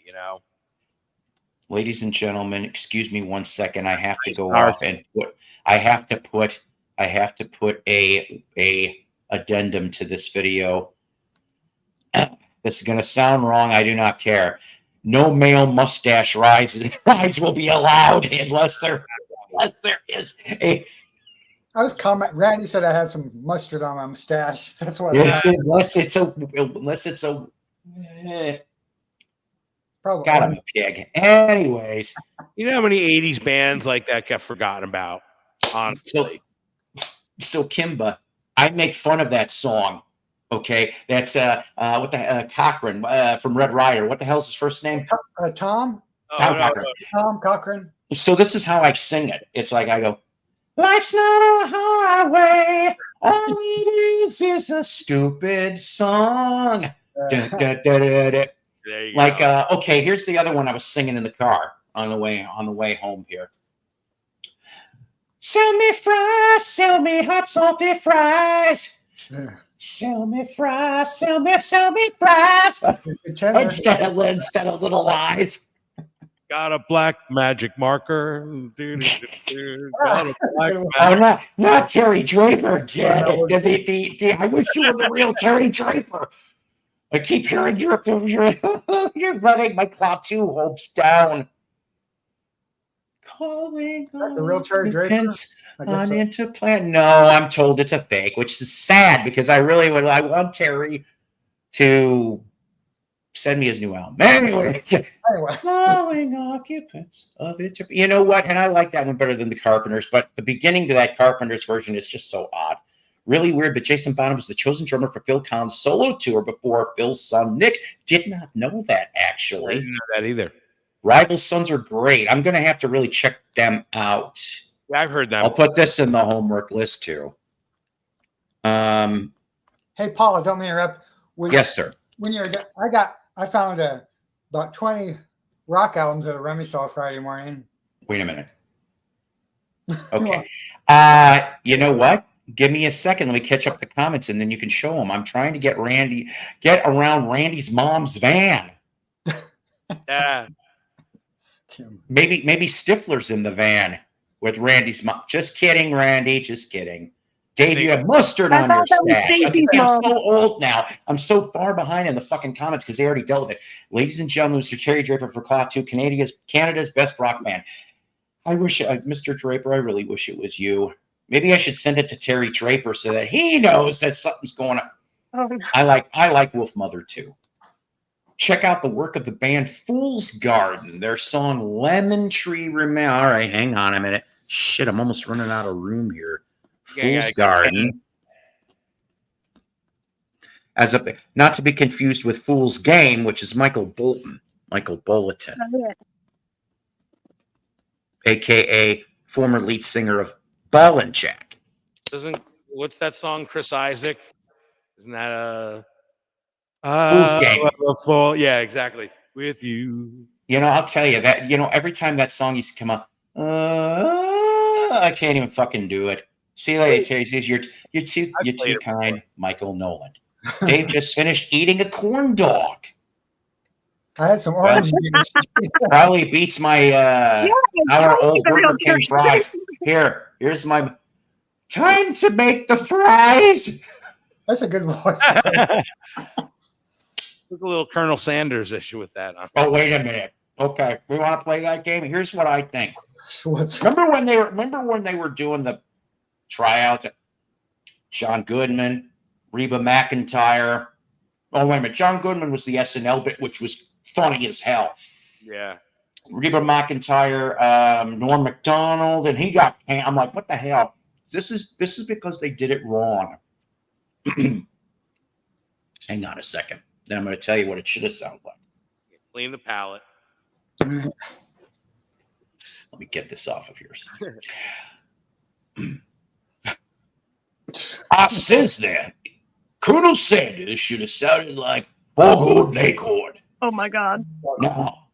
Ladies and gentlemen, excuse me 1 second. I have to go off and I have to put a addendum to this video. This is going to sound wrong. I do not care. No male mustache rides will be allowed unless there is a. I was Randy said I had some mustard on my mustache. That's what. Unless it's a. Probably. God, I'm a pig. Anyways, you know how many '80s bands like that got forgotten about? Honestly. So Kimba, I make fun of that song. Okay, that's what the Cochran from Red Rider. What the hell's his first name? Tom. Tom Cochran. Tom Cochran. So this is how I sing it. It's like I go, life's not a highway. All it is a stupid song. There you go. Okay, here's the other one I was singing in the car on the way home here. Sell me fries, sell me hot salty fries. Yeah. Sell me fries, sell me fries. Instead of little lies. Got a black magic marker. Got a black magic. Not Terry Draper again. I wish you were the real Terry Draper. I keep hearing you're letting my clock 2 hopes down. Calling the real Terry Draper on into plan. No, I'm told it's a fake, which is sad because I want Terry to send me his new album. Anyway. Calling occupants of it. You know what? And I like that one better than the Carpenters, but the beginning to that Carpenters version is just so odd. Really weird, but Jason Bonham was the chosen drummer for Phil Collins' solo tour before Phil's son Nick. Did not know that, actually. I didn't know that either. Rival Sons are great. I'm going to have to really check them out. Yeah, I've heard that. I'll put this in the homework list, too. Hey, Paula, don't interrupt. Yes, sir. When I found about 20 rock albums at a Remy saw Friday morning. Wait a minute. Okay. You know what? Give me a second. Let me catch up the comments, and then you can show them. I'm trying to get around Randy's mom's van. Yeah. Maybe Stifler's in the van with Randy's mom. Just kidding, Randy. Just kidding. Dave, you have mustard on your stash. I'm so old now. I'm so far behind in the fucking comments because they already dealt with it. Ladies and gentlemen, Mr. Terry Draper for Clock 2, Canada's best rock band. I wish, Mr. Draper, I really wish it was you. Maybe I should send it to Terry Draper so that he knows that something's going on. Oh, no. I like Wolf Mother too. Check out the work of the band Fool's Garden. Their song Lemon Tree Remember. All right, hang on a minute. Shit, I'm almost running out of room here. Fool's Garden. Not to be confused with Fool's Game, which is Michael Bulletin, aka former lead singer of Ball and Jack. What's that song, Chris Isaac? Isn't that Fool's Game? Yeah, exactly. With you. I'll tell you that. Every time that song used to come up, I can't even fucking do it. See you later, Terry. You're too kind, Michael Nolan. Dave just finished eating a corn dog. I had some orange juice. Probably beats my our old Burger King fries. Here's my time to make the fries. That's a good voice. There's a little Colonel Sanders issue with that. Huh? Oh, wait a minute. Okay, we want to play that game. Here's what I think. Remember when they were doing the tryouts? John Goodman, Reba McEntire. Oh, wait a minute. John Goodman was the SNL bit, which was funny as hell. Yeah. Reba McEntire, Norm Macdonald, and he got. I'm like, what the hell? This is because they did it wrong. Hang on a second. Then I'm going to tell you what it should have sounded like. Clean the palate. Let me get this off of yours. Since then, Colonel Sanders should have sounded like Foghorn Leghorn. Oh my God.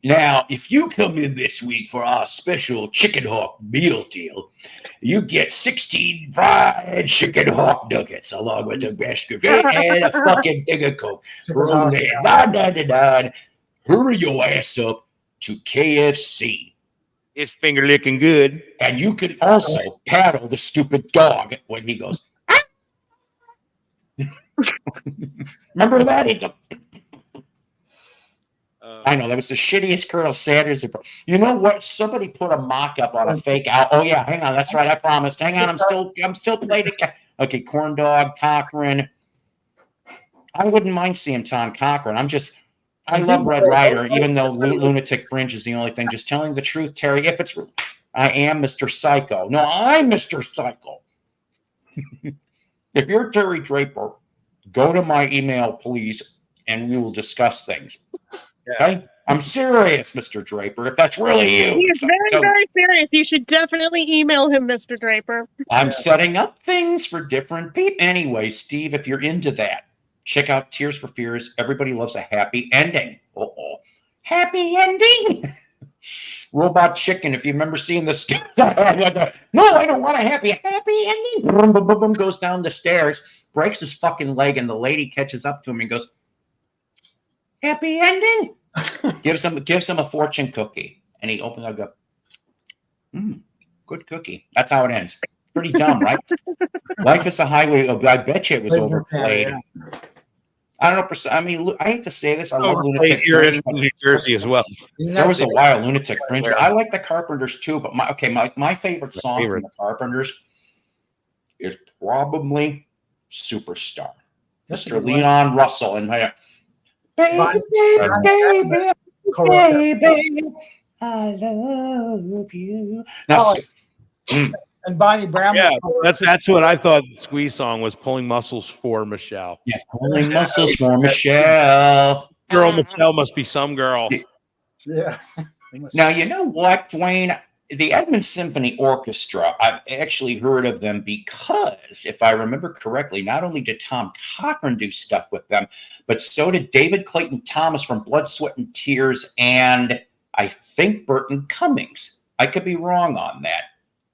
Now, if you come in this week for our special chicken hawk meal deal, you get 16 fried chicken hawk nuggets along with a mashed gravy and a fucking thing of Coke for only $9.99. Hurry your ass up to KFC. It's finger licking good. And you can also paddle the stupid dog when he goes. Ah! Remember that? He goes, I know, that was the shittiest Colonel Sanders. You know what? Somebody put a mock-up on a fake out. Oh, yeah, hang on. That's right. I promised. Hang on. I'm still playing it. Okay, Corn Dog, Cochran. I wouldn't mind seeing Tom Cochran. I love Red Ryder, even though Lunatic Fringe is the only thing. Just telling the truth, Terry. I am Mr. Psycho. No, I'm Mr. Psycho. If you're Terry Draper, go to my email, please, and we will discuss things. Okay? I'm serious, Mr. Draper, if that's really you. He is very serious. You should definitely email him, Mr. Draper. I'm setting up things for different people. Anyway, Steve, if you're into that, check out Tears for Fears. Everybody loves a happy ending. Happy ending! Robot Chicken, if you remember seeing this. No, I don't want a happy ending. Boom, boom, boom, boom, goes down the stairs, breaks his fucking leg, and the lady catches up to him and goes, happy ending. gives him a fortune cookie, and he opens it up. Good cookie. That's how it ends. Pretty dumb, right? Life is a highway. I bet you it was overplayed. Yeah. I don't know. I mean, I hate to say this. I love Lunatic Fringe. In New Jersey as well. There was a while Lunatic Fringe. I like the Carpenters too, but my favorite song from the Carpenters is probably Superstar. Mr. Leon Russell and baby, I love you. Now, and Bonnie Brown. Yeah, that's what I thought the Squeeze song was, Pulling Muscles for Michelle. Yeah, Pulling Muscles for Michelle. Girl Michelle must be some girl. Yeah. Now, you know what, Dwayne? The Edmund Symphony Orchestra, I've actually heard of them because, if I remember correctly, not only did Tom Cochran do stuff with them, but so did David Clayton Thomas from Blood, Sweat, and Tears, and I think Burton Cummings. I could be wrong on that.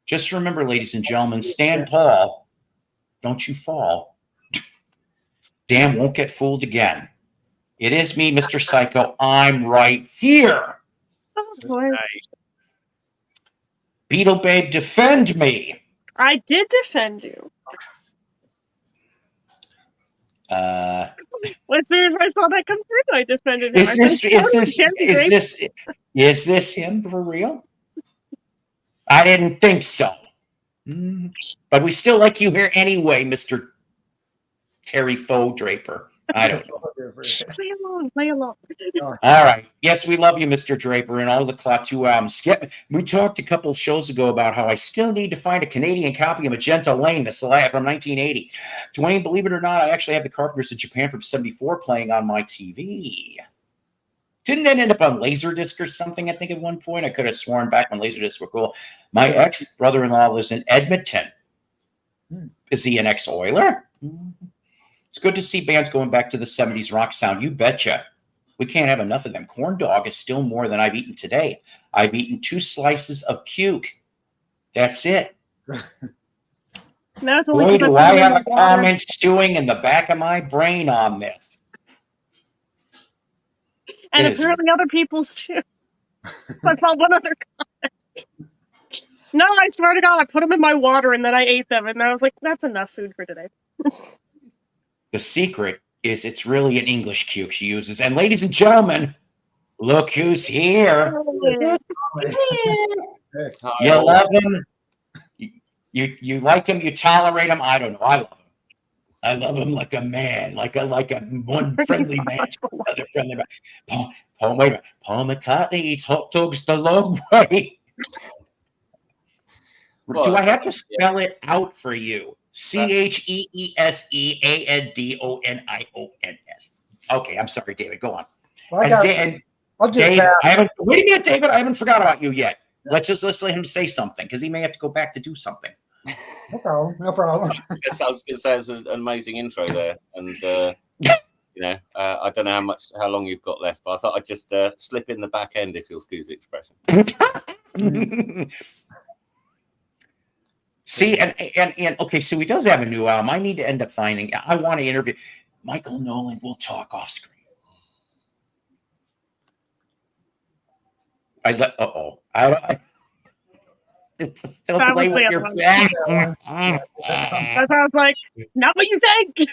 Just remember, ladies and gentlemen, stand tall. Don't you fall. Dan won't get fooled again. It is me, Mr. Psycho. I'm right here. Oh, boy. Nice. Beetle Babe, defend me. I did defend you. As soon as I saw that come through, I defended him. Is this him for real? I didn't think so. But we still like you here anyway, Mr. Terry Faux Draper. I don't know. Play along. All right. Yes, we love you, Mr. Draper, and all the Klaatu albums. We talked a couple shows ago about how I still need to find a Canadian copy of Magenta Lane from 1980. Dwayne, believe it or not, I actually have the Carpenters of Japan from 74 playing on my TV. Didn't that end up on Laserdisc or something, I think, at one point? I could have sworn back when Laserdiscs were cool. My ex-brother-in-law lives in Edmonton. Is he an ex-Oiler? It's good to see bands going back to the 70s rock sound. You betcha. We can't have enough of them. Corn dog is still more than I've eaten today. I've eaten 2 slices of cuke. That's it. Boy, do I have a comment stewing in the back of my brain on this. And apparently other people's too. I found one other comment. No, I swear to God, I put them in my water and then I ate them. And I was like, that's enough food for today. The secret is it's really an English cuke she uses. And ladies and gentlemen, look who's here. You love him. You like him. You tolerate him. I don't know. I love him. I love him like a man, like a one friendly man to another friendly man. Paul, wait a minute. Paul McCartney eats hot dogs the long way. Well, do I have to spell it out for you? CHEESEANDONIONS. Okay, I'm sorry, David. Go on. Well, Dave, wait a minute, David. I haven't forgot about you yet. Let's let him say something because he may have to go back to do something. No problem. No problem. I was going to say it's an amazing intro there, and I don't know how long you've got left, but I thought I'd just slip in the back end if you'll excuse the expression. See, and okay, so he does have a new album. I need to end up finding. I want to interview Michael Nolan. We'll talk off screen. I don't play with your back. I was like, not what you think.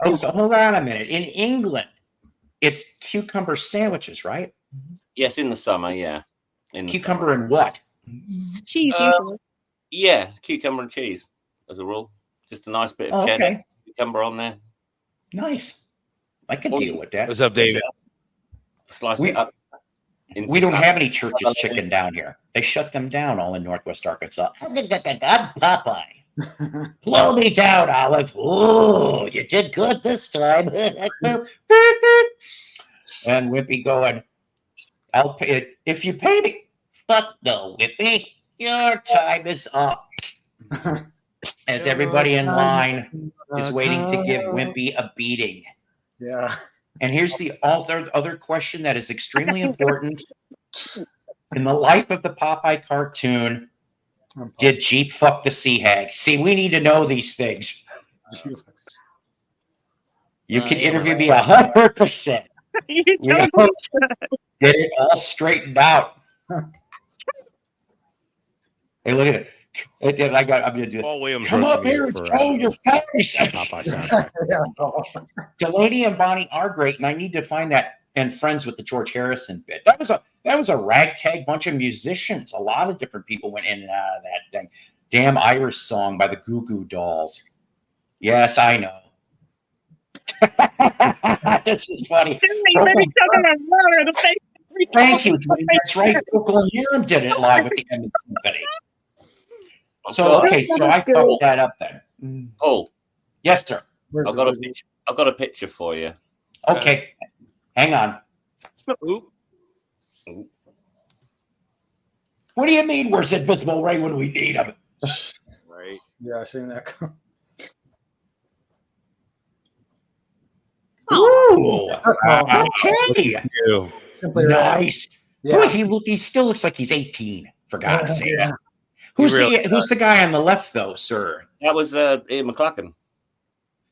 Oh, so hold on a minute. In England, it's cucumber sandwiches, right? Yes, in the summer, yeah. Cucumber and what? Cheese, usually. Yeah, cucumber and cheese, as a rule. Just a nice bit of cheddar, cucumber on there. Nice. I can deal with that. What's up, David? Slice it up. We don't have any Church's chicken down here. They shut them down all in Northwest Arkansas. Popeye. Blow me down, Olive. Oh, you did good this time. And Wimpy going, I'll pay it if you pay me. Fuck no, Wimpy. Your time is up. As everybody in line is waiting to give Wimpy a beating. Yeah. And here's the other question that is extremely important. In the life of the Popeye cartoon, did Jeep fuck the sea hag? See, we need to know these things. You can interview me 100%. You totally should. Get it all straightened out. Hey, look at it. I'm going to do it. Come up here and show your face. Delaney and Bonnie are great, and I need to find that and Friends with the George Harrison bit. That was a ragtag bunch of musicians. A lot of different people went in and out of that thing. Damn Irish Song by the Goo Goo Dolls. Yes, I know. This is funny. Thank you. That's right. Brooklyn Heron did it live at the end of the company. So okay, so I fucked that up then. Paul. Yes, sir. I've got a picture for you. Okay. Hang on. Ooh. What do you mean where's Invisible Ray when we need him? Right. Yeah, I've seen that. Ooh. Okay. Nice. Yeah. Boy, he still looks like he's 18, for God's sake. Yeah. Who's the guy on the left, though, sir? That was Ian McLaughlin.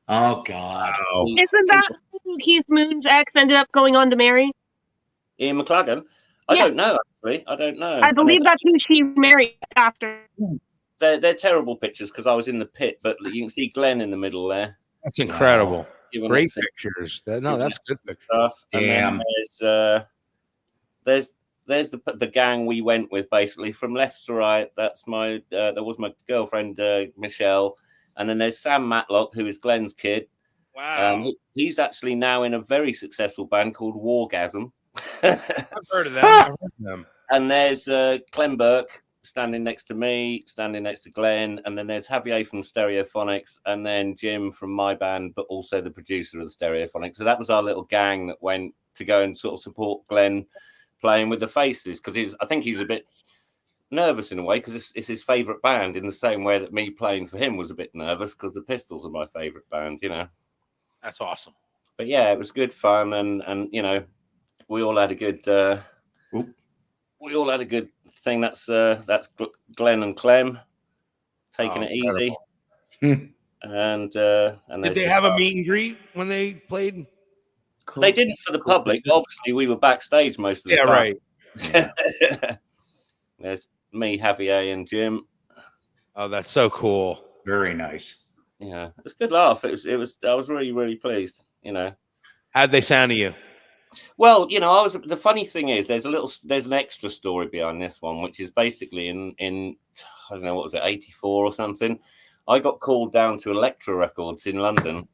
Oh, God. Wow. Isn't that who Keith Moon's ex ended up going on to marry? Ian McLaughlin? I don't know, actually. I don't know. I believe that's who she married after. They're terrible pictures because I was in the pit, but you can see Glenn in the middle there. That's incredible. Great That's pictures. That's good pictures. Stuff. Damn. And then there's the gang we went with, basically from left to right. That's my that was my girlfriend Michelle, and then there's Sam Matlock, who is Glenn's kid. Wow. He's actually now in a very successful band called Wargasm. I've heard of them. I've heard of them. And there's Glenn Burke standing next to me, standing next to Glenn, and then there's Javier from Stereophonics, and then Jim from my band, but also the producer of the Stereophonics. So that was our little gang that went to go and sort of support Glenn playing with the Faces, because I think he's a bit nervous in a way, because it's his favourite band, in the same way that me playing for him was a bit nervous, because the Pistols are my favourite band, you know. That's awesome. But yeah, it was good fun, and you know, we all had a good thing. That's Glenn and Clem taking it easy. And did they have a meet and greet when they played? Cool. They didn't for the public. Obviously, we were backstage most of the time. Right. Yeah. There's me, Javier, and Jim. Oh, that's so cool. Very nice. Yeah, it's a good laugh. It was. I was really, really pleased. You know. How'd they sound to you? Well, you know, the funny thing is there's an extra story behind this one, which is basically in I don't know, what was it, 84 or something. I got called down to Elektra Records in London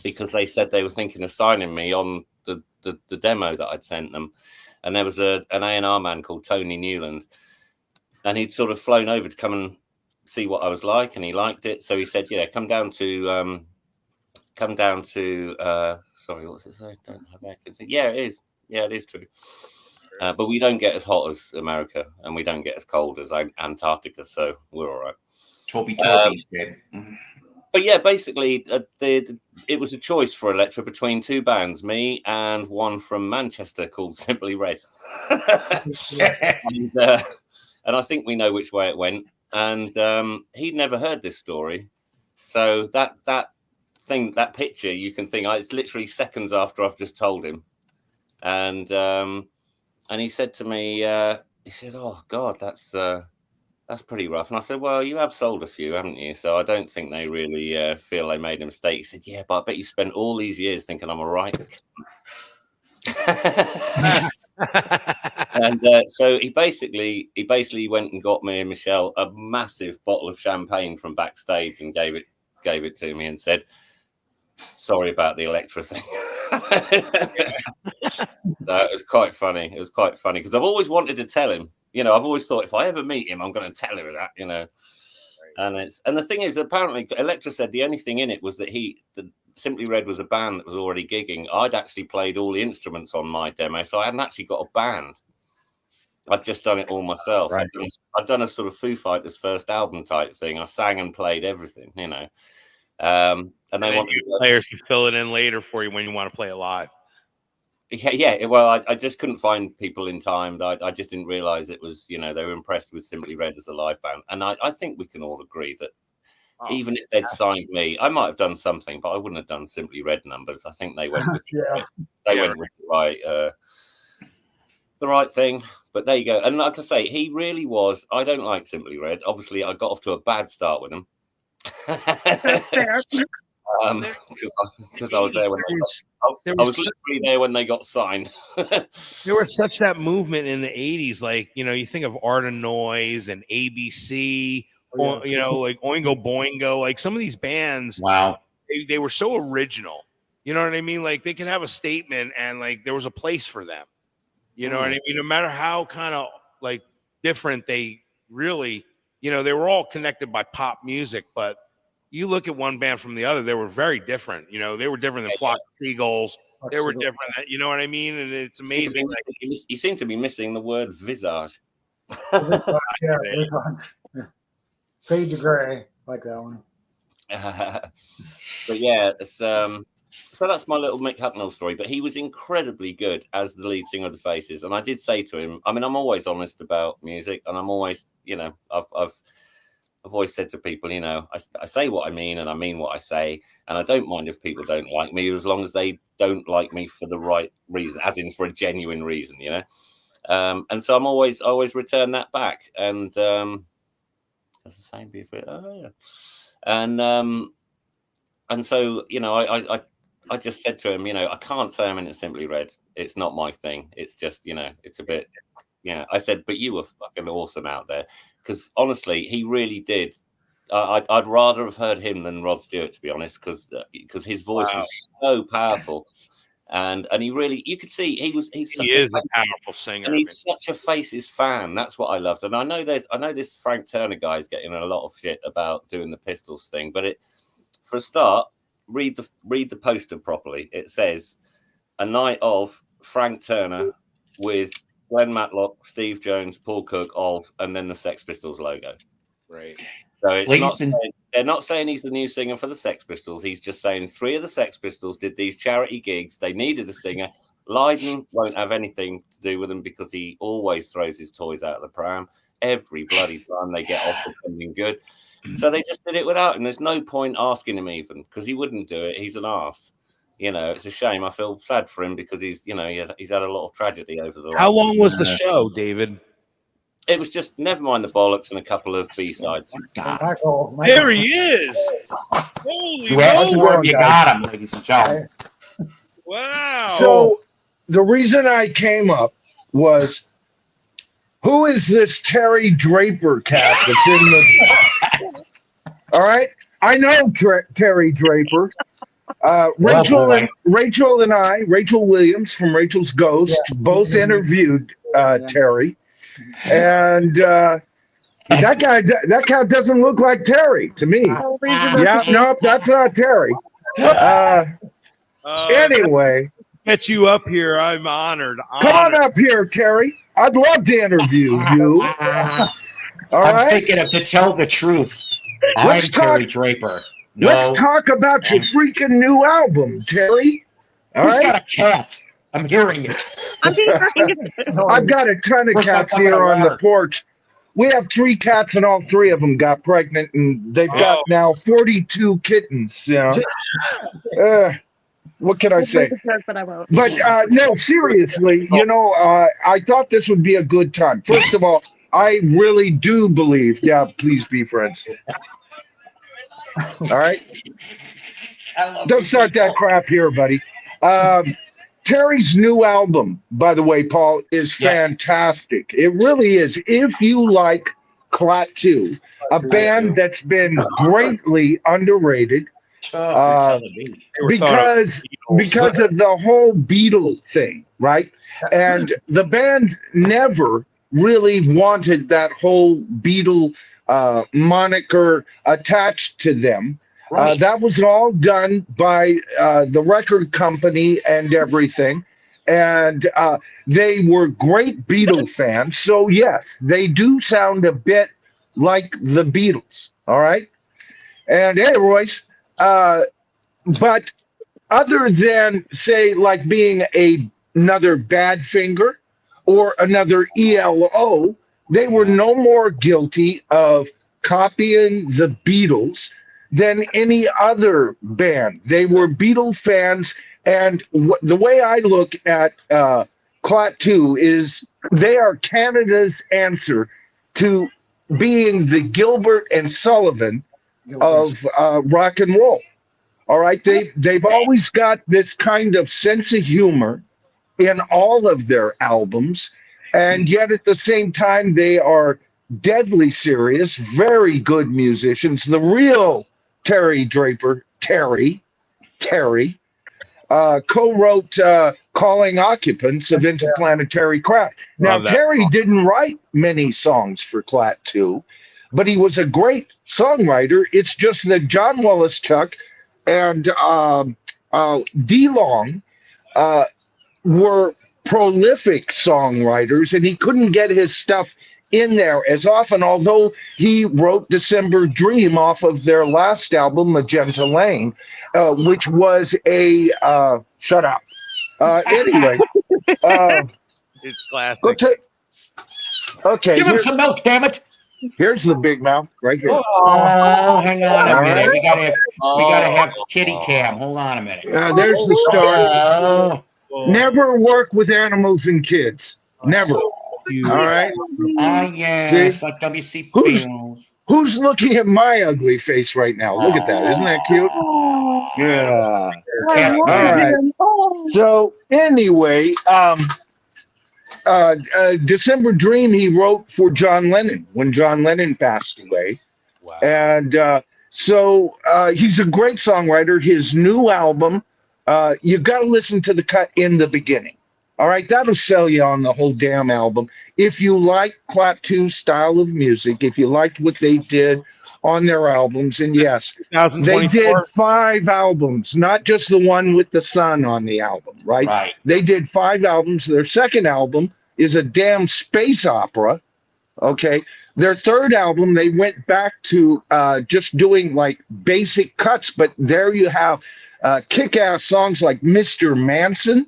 because they said they were thinking of signing me on the demo that I'd sent them. And there was an A&R man called Tony Newland, and he'd sort of flown over to come and see what I was like, and he liked it. So he said, yeah, come down to sorry, what's it say? Don't have air conditioning. Yeah, it is. Yeah, it is true. But we don't get as hot as America, and we don't get as cold as Antarctica, so we're all right. Toby did. But yeah, basically, it was a choice for Elektra between two bands, me and one from Manchester called Simply Red. And I think we know which way it went. And he'd never heard this story. So that picture, you can think, it's literally seconds after I've just told him. And he said to me, he said, "Oh God, that's pretty rough." And I said, "Well, you have sold a few, haven't you? So I don't think they really feel they made a mistake." He said, "Yeah, but I bet you spent all these years thinking I'm a right." And so he basically went and got me and Michelle a massive bottle of champagne from backstage and gave it to me and said, "Sorry about the Elektra thing." So it was quite funny. It was quite funny because I've always wanted to tell him. You know, I've always thought if I ever meet him, I'm going to tell him that. You know, and the thing is, apparently, Elektra said the only thing in it was that Simply Red was a band that was already gigging. I'd actually played all the instruments on my demo, so I hadn't actually got a band. I'd just done it all myself. Right. I'd done a sort of Foo Fighters first album type thing. I sang and played everything, you know. And they wanted players to fill it in later for you when you want to play it live. Yeah. Well, I just couldn't find people in time. I just didn't realize it was, you know, they were impressed with Simply Red as a live band. And I think we can all agree that even if they'd signed me, I might have done something, but I wouldn't have done Simply Red numbers. I think they went with the right thing. But there you go. And like I say, he really was. I don't like Simply Red. Obviously, I got off to a bad start with him. Because I was there when I was literally there when they got signed. There was such that movement in the 80s, like, you know, you think of Art of Noise and ABC, you know, like Oingo Boingo, like some of these bands. Wow, they were so original. You know what I mean? Like they can have a statement, and like there was a place for them. You know what I mean? No matter how kind of like different they really, you know, they were all connected by pop music, but you look at one band from the other, they were very different. You know, they were different than Flock of Seagulls. They were different. You know what I mean? And it's amazing. You seem to be missing the word visage. Yeah. Fade to gray, like that one. But yeah, it's so that's my little Mick Hucknall story. But he was incredibly good as the lead singer of the Faces, and I did say to him, I mean, I'm always honest about music, and I'm always, you know, I've always said to people, you know, I say what I mean and I mean what I say, and I don't mind if people don't like me as long as they don't like me for the right reason, as in for a genuine reason, you know. And so I'm always return that back, and that's the same before. Oh yeah, and so, you know, I just said to him, you know, I can't say I'm into Simply Red. It's not my thing. It's just, you know, it's a bit, Yeah, I said, but you were fucking awesome out there, because honestly, he really did. I'd rather have heard him than Rod Stewart, to be honest, because his voice was so powerful, and he really, you could see he's such a powerful singer, and he's such a Faces fan. That's what I loved. And I know this Frank Turner guy is getting a lot of shit about doing the Pistols thing, but for a start, read the poster properly. It says a night of Frank Turner with Glenn Matlock, Steve Jones, Paul Cook and then the Sex Pistols logo. Right. So they're not saying he's the new singer for the Sex Pistols. He's just saying 3 of the Sex Pistols did these charity gigs. They needed a singer. Lydon won't have anything to do with them because he always throws his toys out of the pram. Every bloody time they get off with something good. So they just did it without him. There's no point asking him even, because he wouldn't do it. He's an arse. You know, it's a shame. I feel sad for him because he's had a lot of tragedy over the last. How long was the show, David? It was just Never Mind the Bollocks and a couple of B-sides. Michael. There he is. Holy you asked for him, you got him, ladies and gentlemen. Wow. So the reason I came up was, who is this Terry Draper cat that's in the... All right? I know Terry Draper. Rachel Williams from Rachel's Ghost, both interviewed Terry. And that guy doesn't look like Terry to me. Yeah, nope, that's not Terry. Anyway, get you up here. I'm honored. Come on up here, Terry. I'd love to interview you. I'm thinking of, to tell the truth, I'm Terry Draper. No. Let's talk about your freaking new album, Terry. Who's got a cat? I'm hearing it. I've got a ton of cats here on the porch. We have 3 cats, and all 3 of them got pregnant, and they've got now 42 kittens. You know, what can I say? But no, seriously, I thought this would be a good time. First of all, I really do believe. Yeah, please be friends. All right. Don't start that crap here, buddy. Terry's new album, by the way, Paul, is fantastic. It really is. If you like Clat 2, a band that's been greatly underrated, because of the whole Beatle thing, right? And the band never really wanted that whole Beatle moniker attached to them. Right. That was all done by the record company and everything. And they were great Beatle fans. So, yes, they do sound a bit like the Beatles. All right. And hey, Royce, but other than, say, like being another Badfinger or another ELO, they were no more guilty of copying the Beatles than any other band. They were Beatle fans, and the way I look at Clat 2 is they are Canada's answer to being the Gilbert and Sullivan of rock and roll. All right, they've always got this kind of sense of humor in all of their albums, and yet at the same time they are deadly serious, very good musicians. The real Terry Draper, Terry, co-wrote Calling Occupants of Interplanetary Craft. Now, Terry didn't write many songs for Clat 2, but he was a great songwriter. It's just that John Wallace-Chuck and D. Long were prolific songwriters, and he couldn't get his stuff in there as often, although he wrote December Dream off of their last album, Magenta Lane, which was a shut up. Anyway, it's classic. Okay, give him some milk, damn it. Here's the big mouth right here. Oh, hang on a minute. We gotta have kitty cam. Hold on a minute. There's the start. Never work with animals and kids. Never. All right. Yes. Like WC Films. Who's looking at my ugly face right now? Look at that. Isn't that cute? Yeah. All right. So anyway, December Dream he wrote for John Lennon when John Lennon passed away. Wow. And so he's a great songwriter. His new album, you've got to listen to the cut in the beginning. All right, that'll sell you on the whole damn album. If you like Klaatu's style of music, if you liked what they did on their albums, and yes, they did 5 albums, not just the one with the sun on the album, right? Right. They did 5 albums. Their second album is a damn space opera. Okay. Their third album, they went back to just doing like basic cuts, but there you have kick-ass songs like Mr. Manson.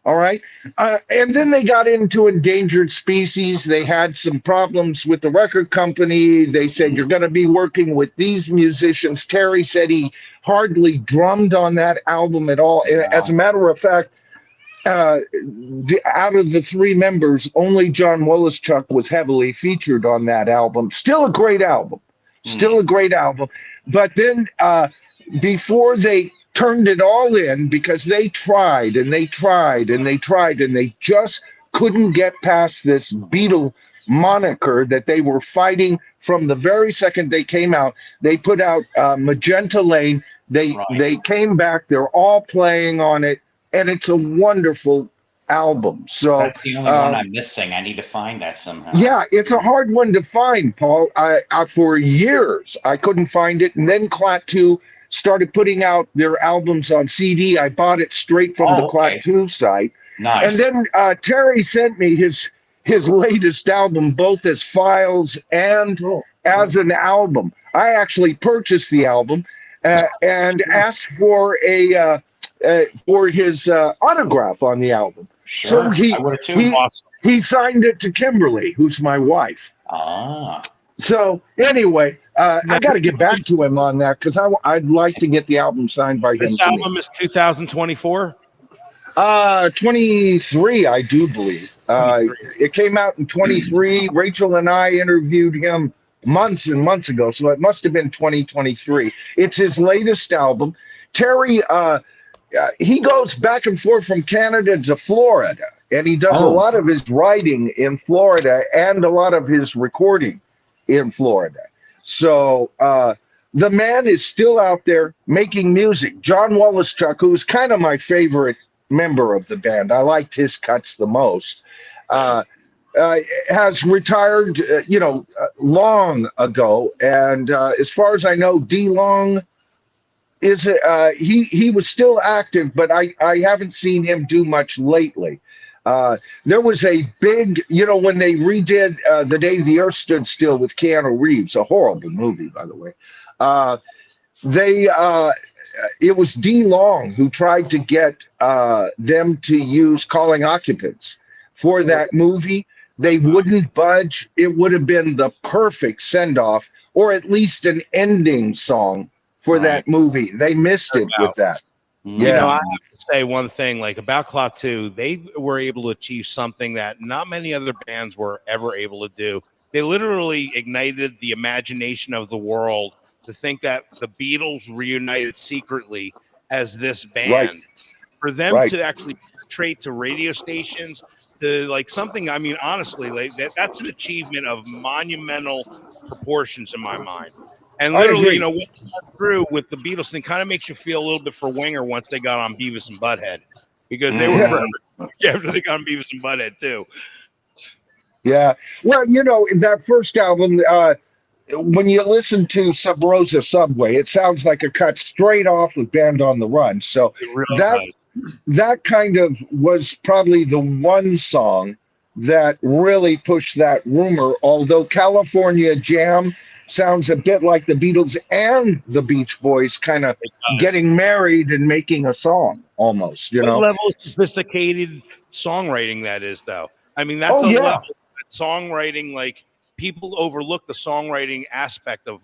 All right. And then they got into Endangered Species. They had some problems with the record company. They said, you're going to be working with these musicians. Terry said he hardly drummed on that album at all. Wow. As a matter of fact, out of the 3 members, only John Wolischuk was heavily featured on that album. Still a great album. Still a great album. But then before they turned it all in, because they tried and they tried and they tried and they just couldn't get past this Beatle moniker that they were fighting from the very second they came out. They put out Magenta Lane. They came back. They're all playing on it. And it's a wonderful album. So that's the only one I'm missing. I need to find that somehow. Yeah, it's a hard one to find, Paul. I for years I couldn't find it, and then Klaatu started putting out their albums on CD. I bought it straight from the Klaatu site. Nice. And then Terry sent me his latest album, both as files and as an album. I actually purchased the album and asked for his autograph on the album. Sure, So he signed it to Kimberly, who's my wife. Ah. So anyway, I got to get back to him on that because I'd like to get the album signed by him. This album is 2024? 23, I do believe. It came out in 23. Rachel and I interviewed him months and months ago, so it must have been 2023. It's his latest album. Terry, he goes back and forth from Canada to Florida, and he does a lot of his writing in Florida and a lot of his recording in Florida. So the man is still out there making music. John Wolischuk, who's kind of my favorite member of the band, I liked his cuts the most, has retired, long ago. And as far as I know, D. Long is he was still active, but I haven't seen him do much lately. There was a big, when they redid The Day the Earth Stood Still with Keanu Reeves, a horrible movie, by the way. It was D. Long who tried to get them to use Calling Occupants for that movie. They wouldn't budge. It would have been the perfect send-off, or at least an ending song for that movie. They missed it with that. Yeah. I have to say one thing, like about Klaatu, they were able to achieve something that not many other bands were ever able to do. They literally ignited the imagination of the world to think that the Beatles reunited secretly as this band. Right. For them to actually portray to radio stations, to like something, I mean, honestly, like that's an achievement of monumental proportions in my mind. And literally, what we went through with the Beatles thing kind of makes you feel a little bit for Winger once they got on Beavis and Butthead, because they were after they got on Beavis and Butthead too. Yeah. Well, that first album, when you listen to Sub Rosa Subway, it sounds like a cut straight off of Band on the Run. So that kind of was probably the one song that really pushed that rumor, although California Jam sounds a bit like the Beatles and the Beach Boys kind of getting married and making a song almost, What level of sophisticated songwriting that is, though? I mean, that's level of songwriting, like people overlook the songwriting aspect of,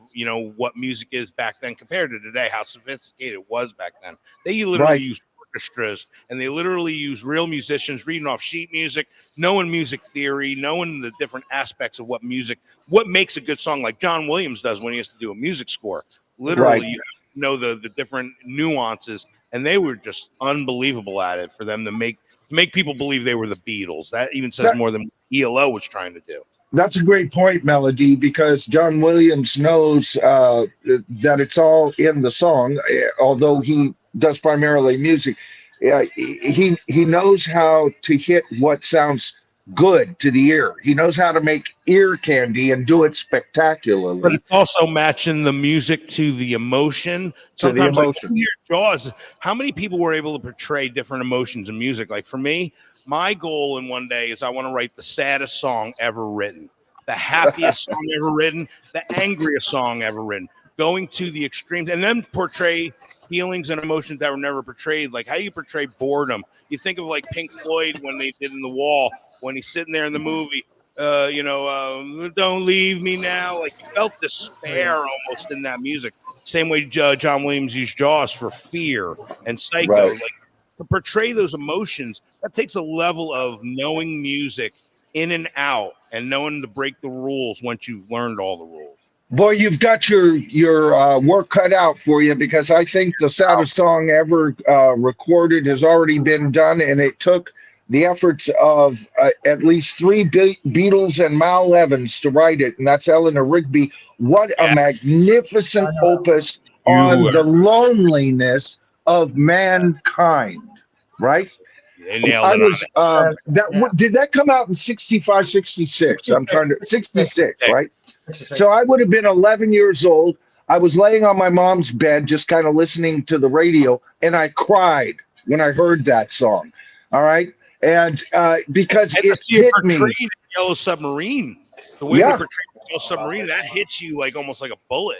what music is back then compared to today, how sophisticated it was back then. They literally used orchestras, and they literally use real musicians reading off sheet music, knowing music theory, knowing the different aspects of what makes a good song, like John Williams does when he has to do a music score. Literally, you know the different nuances, and they were just unbelievable at it for them to make to make people believe they were the Beatles. That even says more than ELO was trying to do. That's a great point, Melody, because John Williams knows that it's all in the song, although he does primarily music. He knows how to hit what sounds good to the ear. He knows how to make ear candy and do it spectacularly. But it's also matching the music to the emotion. Sometimes, like your Jaws, how many people were able to portray different emotions in music? Like for me, my goal in one day is I want to write the saddest song ever written, the happiest song ever written, the angriest song ever written, going to the extremes, and then portray feelings and emotions that were never portrayed. Like how you portray boredom. You think of like Pink Floyd when they did In the Wall, when he's sitting there in the movie, don't leave me now. Like you felt despair almost in that music. Same way John Williams used Jaws for fear and Psycho. Right. Like to portray those emotions, that takes a level of knowing music in and out and knowing to break the rules once you've learned all the rules. Boy, you've got your work cut out for you, because I think the saddest song ever recorded has already been done, and it took the efforts of at least 3 Beatles and Mal Evans to write it, and that's Eleanor Rigby. What a magnificent opus on the loneliness of mankind, right? I was did that come out in 65, 66? I'm trying to 66, right? So I would have been 11 years old. I was laying on my mom's bed, just kind of listening to the radio, and I cried when I heard that song. All right, and because it hit me. Yellow Submarine, the way they portrayed Yellow Submarine, that hits you like almost like a bullet.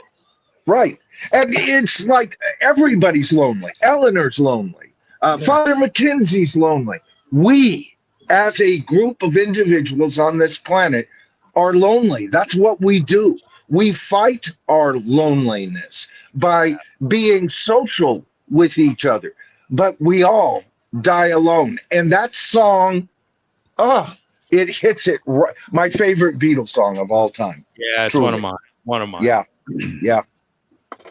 Right, and it's like everybody's lonely. Eleanor's lonely. Father McKenzie's lonely. We, as a group of individuals on this planet, are lonely. That's what we do. We fight our loneliness by being social with each other, but we all die alone. And that song, it hits it right. My favorite Beatles song of all time. Yeah, it's Truly. one of mine. Yeah.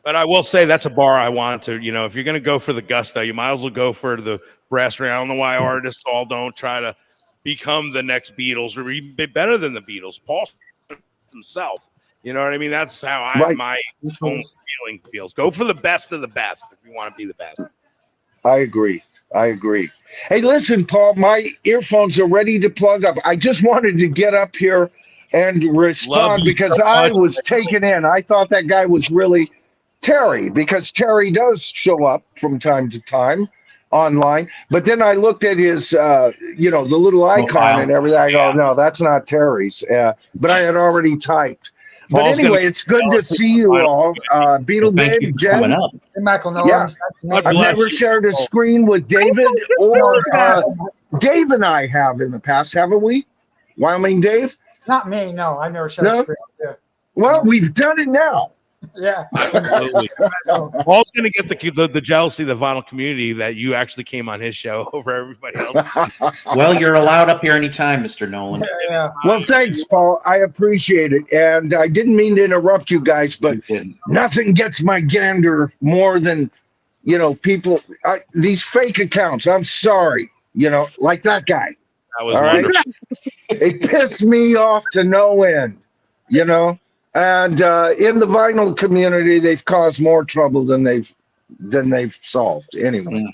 But I will say that's a bar I want to, if you're going to go for the gusto, you might as well go for the brass ring. I don't know why artists all don't try to become the next Beatles or be better than the Beatles. Paul himself, you know what I mean? That's how my own feeling feels. Go for the best of the best if you want to be the best. I agree. Hey, listen, Paul, my earphones are ready to plug up. I just wanted to get up here and respond because I was taken in. I thought that guy was really Terry, because Terry does show up from time to time online. But then I looked at his, the little icon and everything. I go, no, that's not Terry's. But I had already typed. But anyway, it's good to see you all. Beetle Dave, Jen. Hey, Michael Nolan. Yeah. I've never shared a screen with David, or Dave and I have in the past, haven't we? Wyoming Dave? Not me, no. I've never shared a screen. Yeah. Well, we've done it now. Yeah. Paul's going to get the jealousy of the vinyl community that you actually came on his show over everybody else. Well, you're allowed up here anytime, Mr. Nolan. Yeah. Well, thanks, Paul. I appreciate it. And I didn't mean to interrupt you guys, but nothing gets my gander more than, people, these fake accounts. I'm sorry, like that guy. That was wonderful. It pissed me off to no end, And in the vinyl community, they've caused more trouble than they've solved. Anyway,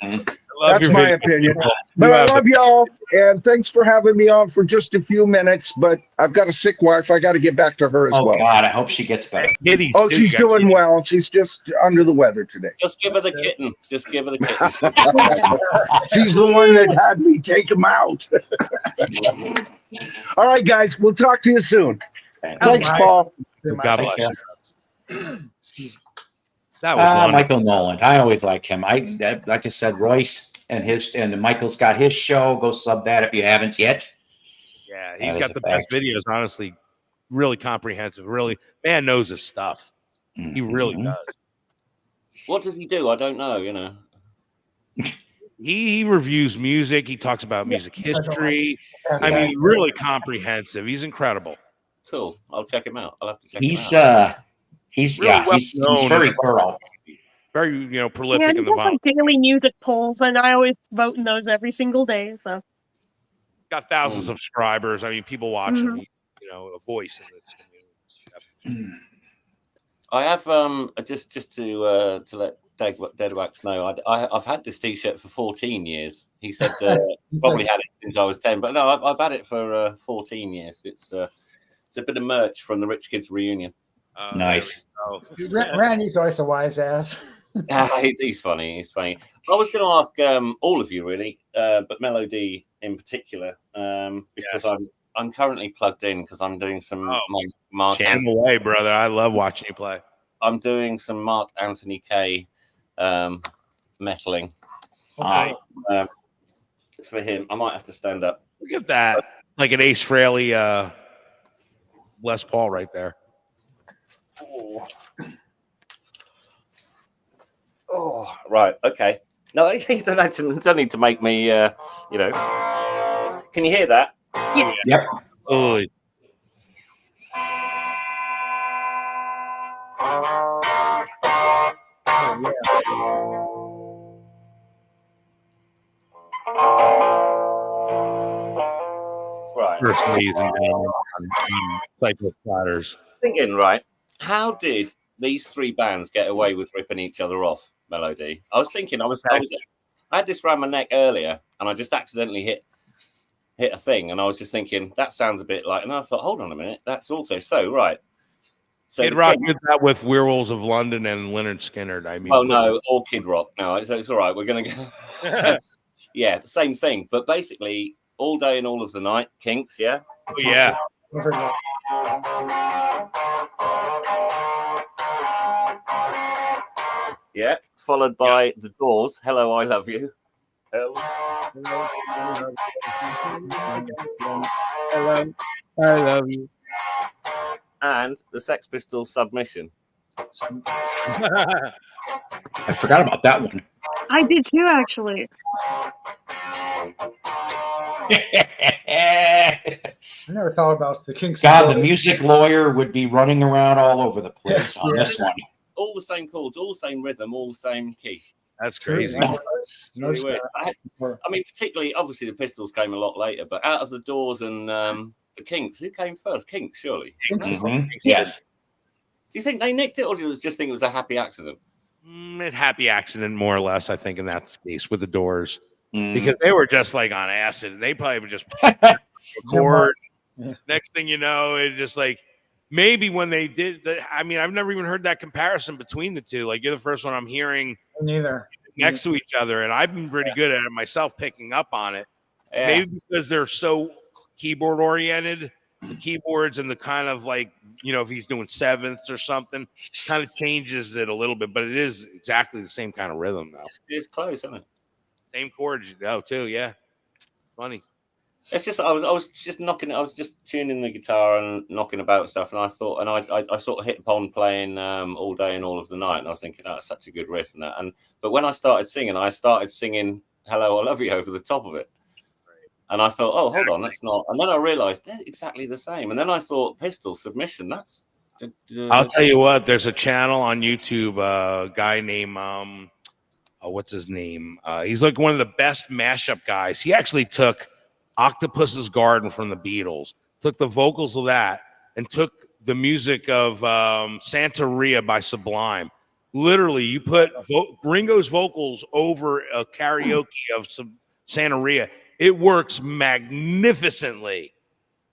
that's my opinion. But I love y'all, and thanks for having me on for just a few minutes. But I've got a sick wife; I got to get back to her as well. Oh God, I hope she gets better. She's doing well. She's just under the weather today. Just give her the kitten. Just give her the kitten. She's the one that had me take him out. All right, guys, we'll talk to you soon. Thanks, Paul. God bless you. That was Michael Nolan. I always like him. Like I said, Royce and Michael's got his show. Go sub that if you haven't yet. Yeah, he's got the best videos. Honestly, really comprehensive. Really, man knows his stuff. He really does. What does he do? I don't know. He reviews music. He talks about music history. I mean, really comprehensive. He's incredible. Cool. I'll check him out. I'll have to check him out. He's very thorough. Very, prolific in the vinyl. Daily music polls, and I always vote in those every single day. So got thousands of subscribers. I mean, people watch him. He's, a voice in this community. I have just to let Deadwax know, I've had this T-shirt for 14 years. He said probably had it since I was 10, but no, I've had it for 14 years. It's a bit of merch from the Rich Kids reunion. Nice. Randy's always a wise ass. He's funny. He's funny. I was going to ask all of you really, but Melody in particular, because I'm currently plugged in because I'm doing some Mark. Jam away, brother. I love watching you play. I'm doing some Mark Anthony Kaye metalling. Hi. For him, I might have to stand up. Look at that, like an Ace Frehley Les Paul right there. Oh, right. Okay. No, you don't need to make me. Can you hear that? Yeah. Yep. Oh. Right. First, ladies and gentlemen, Psycho Platters. Thinking, right? How did these three bands get away with ripping each other off? Melody. I was thinking. I had this around my neck earlier, and I just accidentally hit a thing, and I was just thinking that sounds a bit like. And I thought, hold on a minute, that's also so right. So Kid Rock did that with Werewolves of London and Leonard Skinner. I mean, no, or Kid Rock. No, it's all right. We're gonna go. Yeah, same thing. But basically, All Day and All of the Night, Kinks. Yeah. Oh, yeah. Yeah. Followed by The Doors. Hello, I Love You. Hello, I love you. And the Sex Pistols, Submission. I forgot about that one. I did too, actually. I never thought about the Kinks. God, the music lawyer would be running around all over the place on this one. All the same chords, all the same rhythm, all the same key. That's crazy. It's really weird. I mean, particularly, obviously, the Pistols came a lot later, but out of the Doors and the Kinks, who came first? Kinks, surely. Mm-hmm. Yes. Do you think they nicked it, or do you just think it was a happy accident? Happy accident, more or less, I think, in that case with the Doors. Because they were just like on acid. They probably would just record. Next thing you know, it just like maybe when they did. I mean, I've never even heard that comparison between the two. Like you're the first one I'm hearing. Neither next to each other, and I've been pretty good at it myself, picking up on it. Yeah. Maybe because they're so keyboard oriented, the keyboards and the kind of like if he's doing sevenths or something, kind of changes it a little bit. But it is exactly the same kind of rhythm though. It's close, isn't it? Same chords too, yeah. Funny. It's just I was just knocking. I was just tuning the guitar and knocking about stuff, and I thought, and I sort of hit upon playing All Day and All of the Night, and I was thinking, that's such a good riff, and that. But when I started singing "Hello, I Love You" over the top of it, and I thought, oh, hold on, that's not. And then I realised they're exactly the same, and then I thought, Pistol Submission. That's. I'll tell you what. There's a channel on YouTube. A guy named what's his name? He's like one of the best mashup guys. He actually took Octopus's Garden from the Beatles, took the vocals of that, and took the music of Santeria by Sublime. Literally, you put Ringo's vocals over a karaoke of some Santeria. It works magnificently.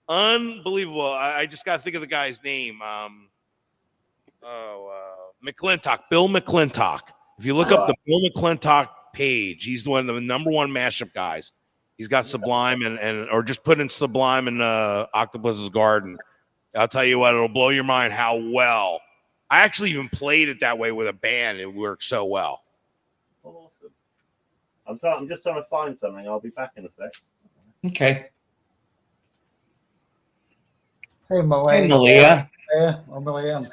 Unbelievable. I just got to think of the guy's name. McClintock, Bill McClintock. If you look up the Bill McClintock page, he's one of the number one mashup guys. He's got Sublime or just put in Sublime and Octopus's Garden. I'll tell you what, it'll blow your mind how well. I actually even played it that way with a band. It worked so well. Awesome. I'm just trying to find something. I'll be back in a sec. Okay. Hey, Malay. Hey, Malia. Yeah, or Malia.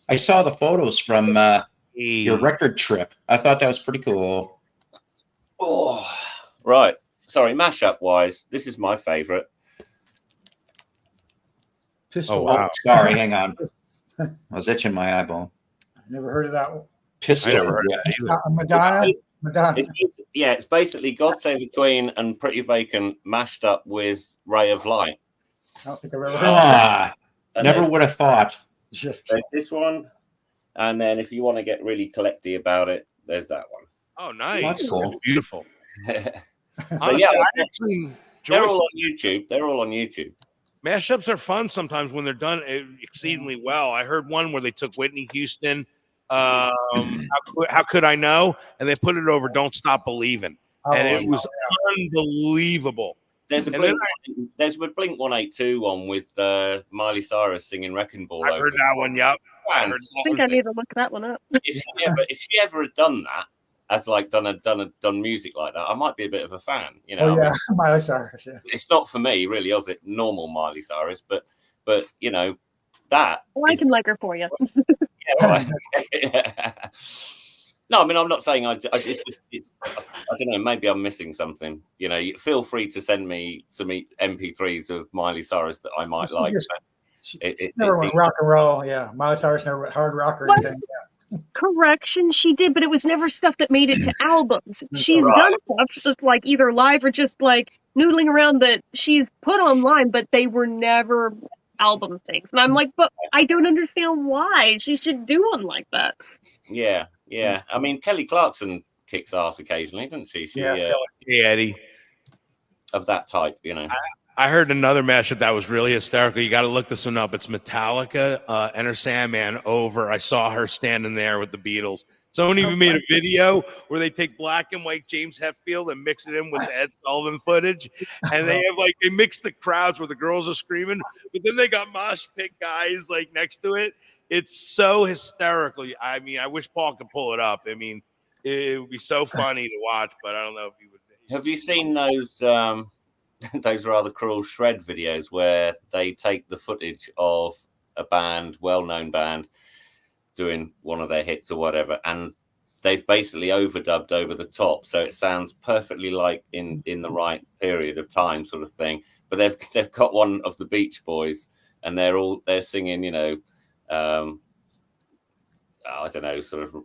I saw the photos from your record trip. I thought that was pretty cool. Oh, right. Sorry, mashup wise, this is my favorite. Pistol. Oh, wow. Sorry, hang on. I was itching my eyeball. Never heard of that one. Pistol. I never heard that either. Madonna. It's basically God Save the Queen and Pretty Vacant mashed up with Ray of Light. I don't think I've ever heard that. Never would have thought. There's this one, and then if you want to get really collecty about it, there's that one. Oh, nice. That's cool. Beautiful. So yeah, they're all on YouTube. They're all on YouTube. Mashups are fun sometimes when they're done exceedingly well. I heard one where they took Whitney Houston, how Could I Know? And they put it over Don't Stop Believing. And it was unbelievable. There's a Blink 182 one with Miley Cyrus singing Wrecking Ball. I heard that one, yep. I think I need to look that one up. If she ever had done that, as like done music like that, I might be a bit of a fan, you know. Oh, yeah, Miley Cyrus. Yeah. It's not for me, really, is it? Normal Miley Cyrus, but you know that. Well, I can like her for you. Yeah, right. No, I mean I'm not saying it's I don't know. Maybe I'm missing something. You know, feel free to send me some MP3s of Miley Cyrus that I might like. Never went rock and roll. Yeah, Miley Cyrus never went hard rock or anything. Yeah. Correction, she did, but it was never stuff that made it to albums. She's done stuff that's like either live or just like noodling around that she's put online, but they were never album things. And I'm like, but I don't understand why she should do one like that. Yeah. I mean, Kelly Clarkson kicks ass occasionally, doesn't she? Yeah, Eddie. Of that type, you know. I heard another mashup that was really hysterical. You got to look this one up. It's Metallica, Enter Sandman over. I saw her standing there with the Beatles. Someone even made a video where they take black and white James Hetfield and mix it in with the Ed Sullivan footage. And they have they mix the crowds where the girls are screaming, but then they got mosh pit guys like next to it. It's so hysterical. I mean, I wish Paul could pull it up. I mean, it would be so funny to watch, but I don't know if he would. Have you seen those those rather cruel shred videos where they take the footage of a band, well-known band, doing one of their hits or whatever, and they've basically overdubbed over the top, so it sounds perfectly like in the right period of time, sort of thing. But they've got one of the Beach Boys, and they're singing, you know, I don't know, sort of. Oh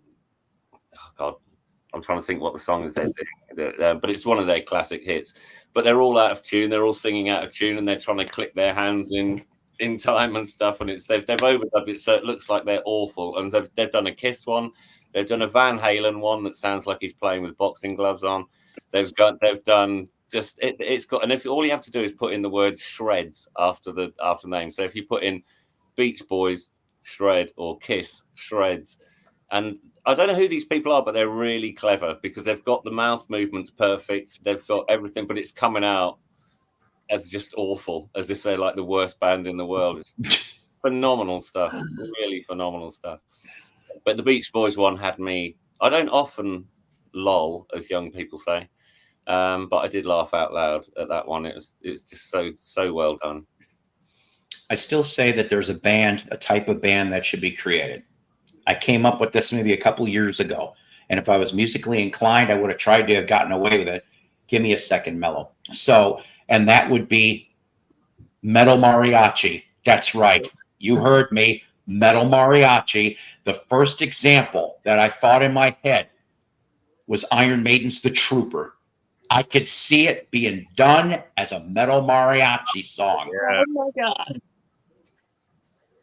God, I'm trying to think what the song is they're doing, but it's one of their classic hits. But they're all out of tune. They're all singing out of tune, and they're trying to click their hands in time and stuff. And they've overdubbed it so it looks like they're awful. And they've done a Kiss one. They've done a Van Halen one that sounds like he's playing with boxing gloves on. They've done just it's got. And if all you have to do is put in the word shreds after the name. So if you put in Beach Boys shred or Kiss shreds, and I don't know who these people are, but they're really clever because they've got the mouth movements perfect. They've got everything, but it's coming out as just awful, as if they're like the worst band in the world. It's phenomenal stuff, really phenomenal stuff. But the Beach Boys one had me. I don't often lol, as young people say, but I did laugh out loud at that one. It's just so well done. I still say that there's a type of band that should be created. I came up with this maybe a couple years ago, and if I was musically inclined, I would have tried to have gotten away with it. Give me a second, Mellow. So, and that would be metal mariachi. That's right. You heard me, metal mariachi. The first example that I thought in my head was Iron Maiden's The Trooper. I could see it being done as a metal mariachi song. Oh my God.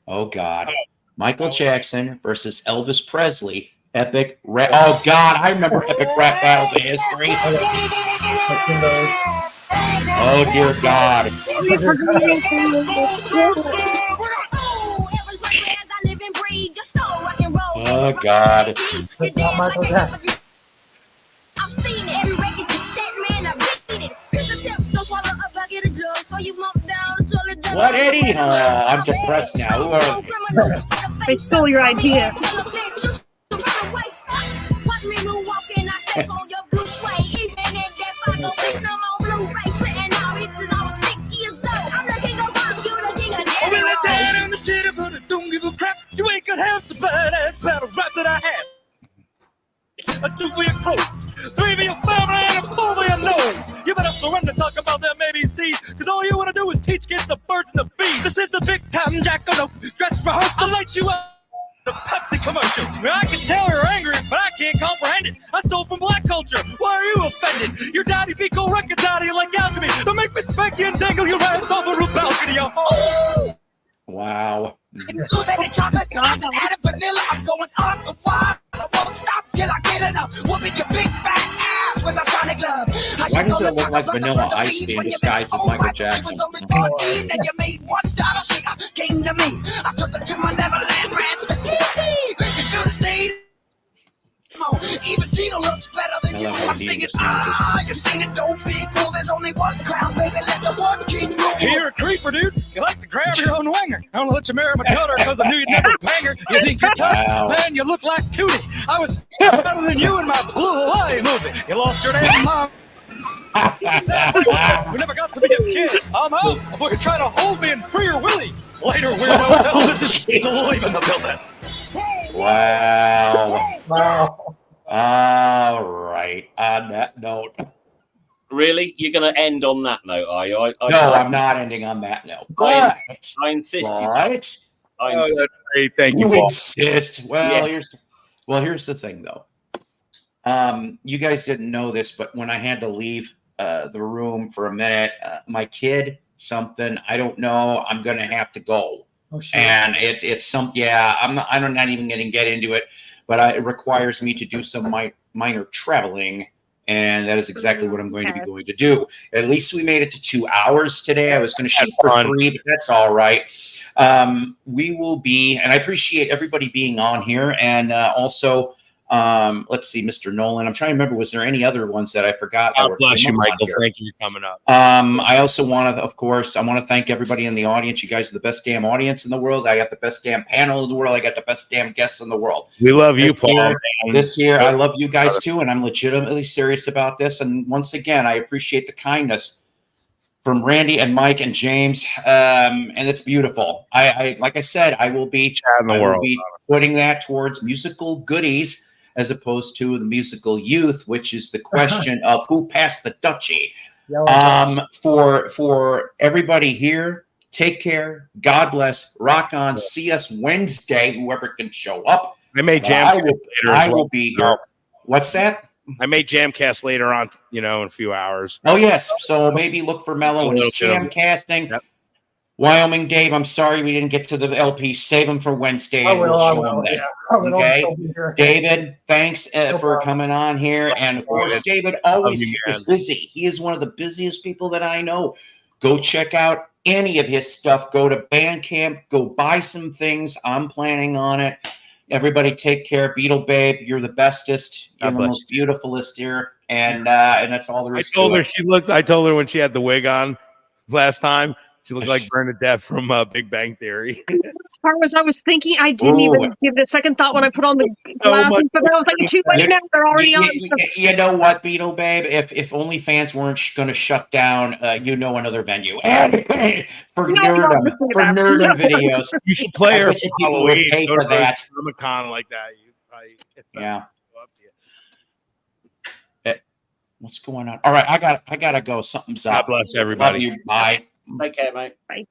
Oh God. Michael Jackson versus Elvis Presley. Epic rap. Oh God, I remember epic rap battles in history. Oh dear God. Oh God. It's not Michael Jackson. I've seen every record you set, man. I beat it. Here's a tip, don't swallow a bucket of drugs, so you mop down the toilet. What, Eddie? I'm depressed now. Who are they? They stole your idea. Don't give a crap. You ain't gonna have to badass battle rap that I have. A two-way approach. Three of your family and a four of your nose. You better surrender, talk about them ABCs, because all you want to do is teach kids the birds and the bees. This is the big time jackalope dress rehearsal. I'll light you up The Pepsi commercial. I can tell you're angry, but I can't comprehend it. I stole from black culture. Why are you offended? Your daddy Pico records out of you like alchemy. Don't make me spank you and dangle your ass off the roof balcony. Wow. Baby chocolate, I'm added vanilla. I'm going on the wall. I won't stop till I get enough. Whooping your big fat ass with my sonic glove. Why does it look like Vanilla Ice being disguised as Michael Jackson? She was only 14 and you made $1. She came to me. I took her to my Neverland ranch. You should have stayed. Even Tina looks better than you. I'm singing, you're singing, don't be cool. There's only one crown, baby. Let the one king rule. Hey, you're a creeper, dude. You like to grab your own wanger. I don't let you marry my daughter because I knew you'd never bang her. You think you're tough? Man, you look like Tootie. I was better than you in my Blue Hawaii movie. You lost your damn mom. We never got to be a kid. I'm out. If you try to hold me and free your willy. Later, weirdo. Elvis is still leaving the building. Wow. Wow. All right. On that note. Really? You're going to end on that note, are you? No, I'm not ending on that note. I insist. All right. I insist. That's great. Thank you, You Paul. insist. Well, Yeah. here's the thing, though. You guys didn't know this, but when I had to leave the room for a minute, my kid, something, I don't know, I'm going to have to go. Oh, shit. And it's some, yeah, I'm not even going to get into it, but it requires me to do some minor traveling. And that is exactly what I'm going to do. At least we made it to 2 hours today. I was going to shoot for 3, but that's all right. We will be, and I appreciate everybody being on here. And also, let's see, Mr. Nolan. I'm trying to remember, was there any other ones that I forgot? God bless you, Michael. Thank you for coming up. I also want to, of course, I want to thank everybody in the audience. You guys are the best damn audience in the world. I got the best damn panel in the world. I got the best damn guests in the world. We love you, Paul. This year, I love you guys too, and I'm legitimately serious about this. And once again, I appreciate the kindness from Randy and Mike and James, and it's beautiful. I like I said, I will be putting that towards musical goodies as opposed to the musical youth, which is the question of who passed the duchy. For everybody here, take care. God bless. Rock on. See us Wednesday, whoever can show up. I may Jamcast later. I will be here. What's that? I may Jamcast later on, in a few hours. Oh, yes. So maybe look for Mello when he's Jamcasting. Yep. Wyoming Dave, I'm sorry we didn't get to the LP. Save them for Wednesday. And we'll show them then. Okay. David, thanks for coming on here. And of course, David always is busy. He is one of the busiest people that I know. Go check out any of his stuff. Go to Bandcamp. Go buy some things. I'm planning on it. Everybody take care. Beetle Babe, you're the bestest. You're the most beautifulest here. And that's all there is to it. I told her when she had the wig on last time, she looked like Bernadette from Big Bang Theory. As far as I was thinking, I didn't even give it a second thought when I put on the glasses. But I was like, too late now. They're already on. You know what, Beetle Babe? If OnlyFans weren't going to shut down, another venue for nerdum videos. You should play her for Halloween. Pay for that. Comic-Con like that. Yeah. What's going on? All right, I gotta go. Something's up. God bless everybody. Love you. Bye. Take care, mate. Bye.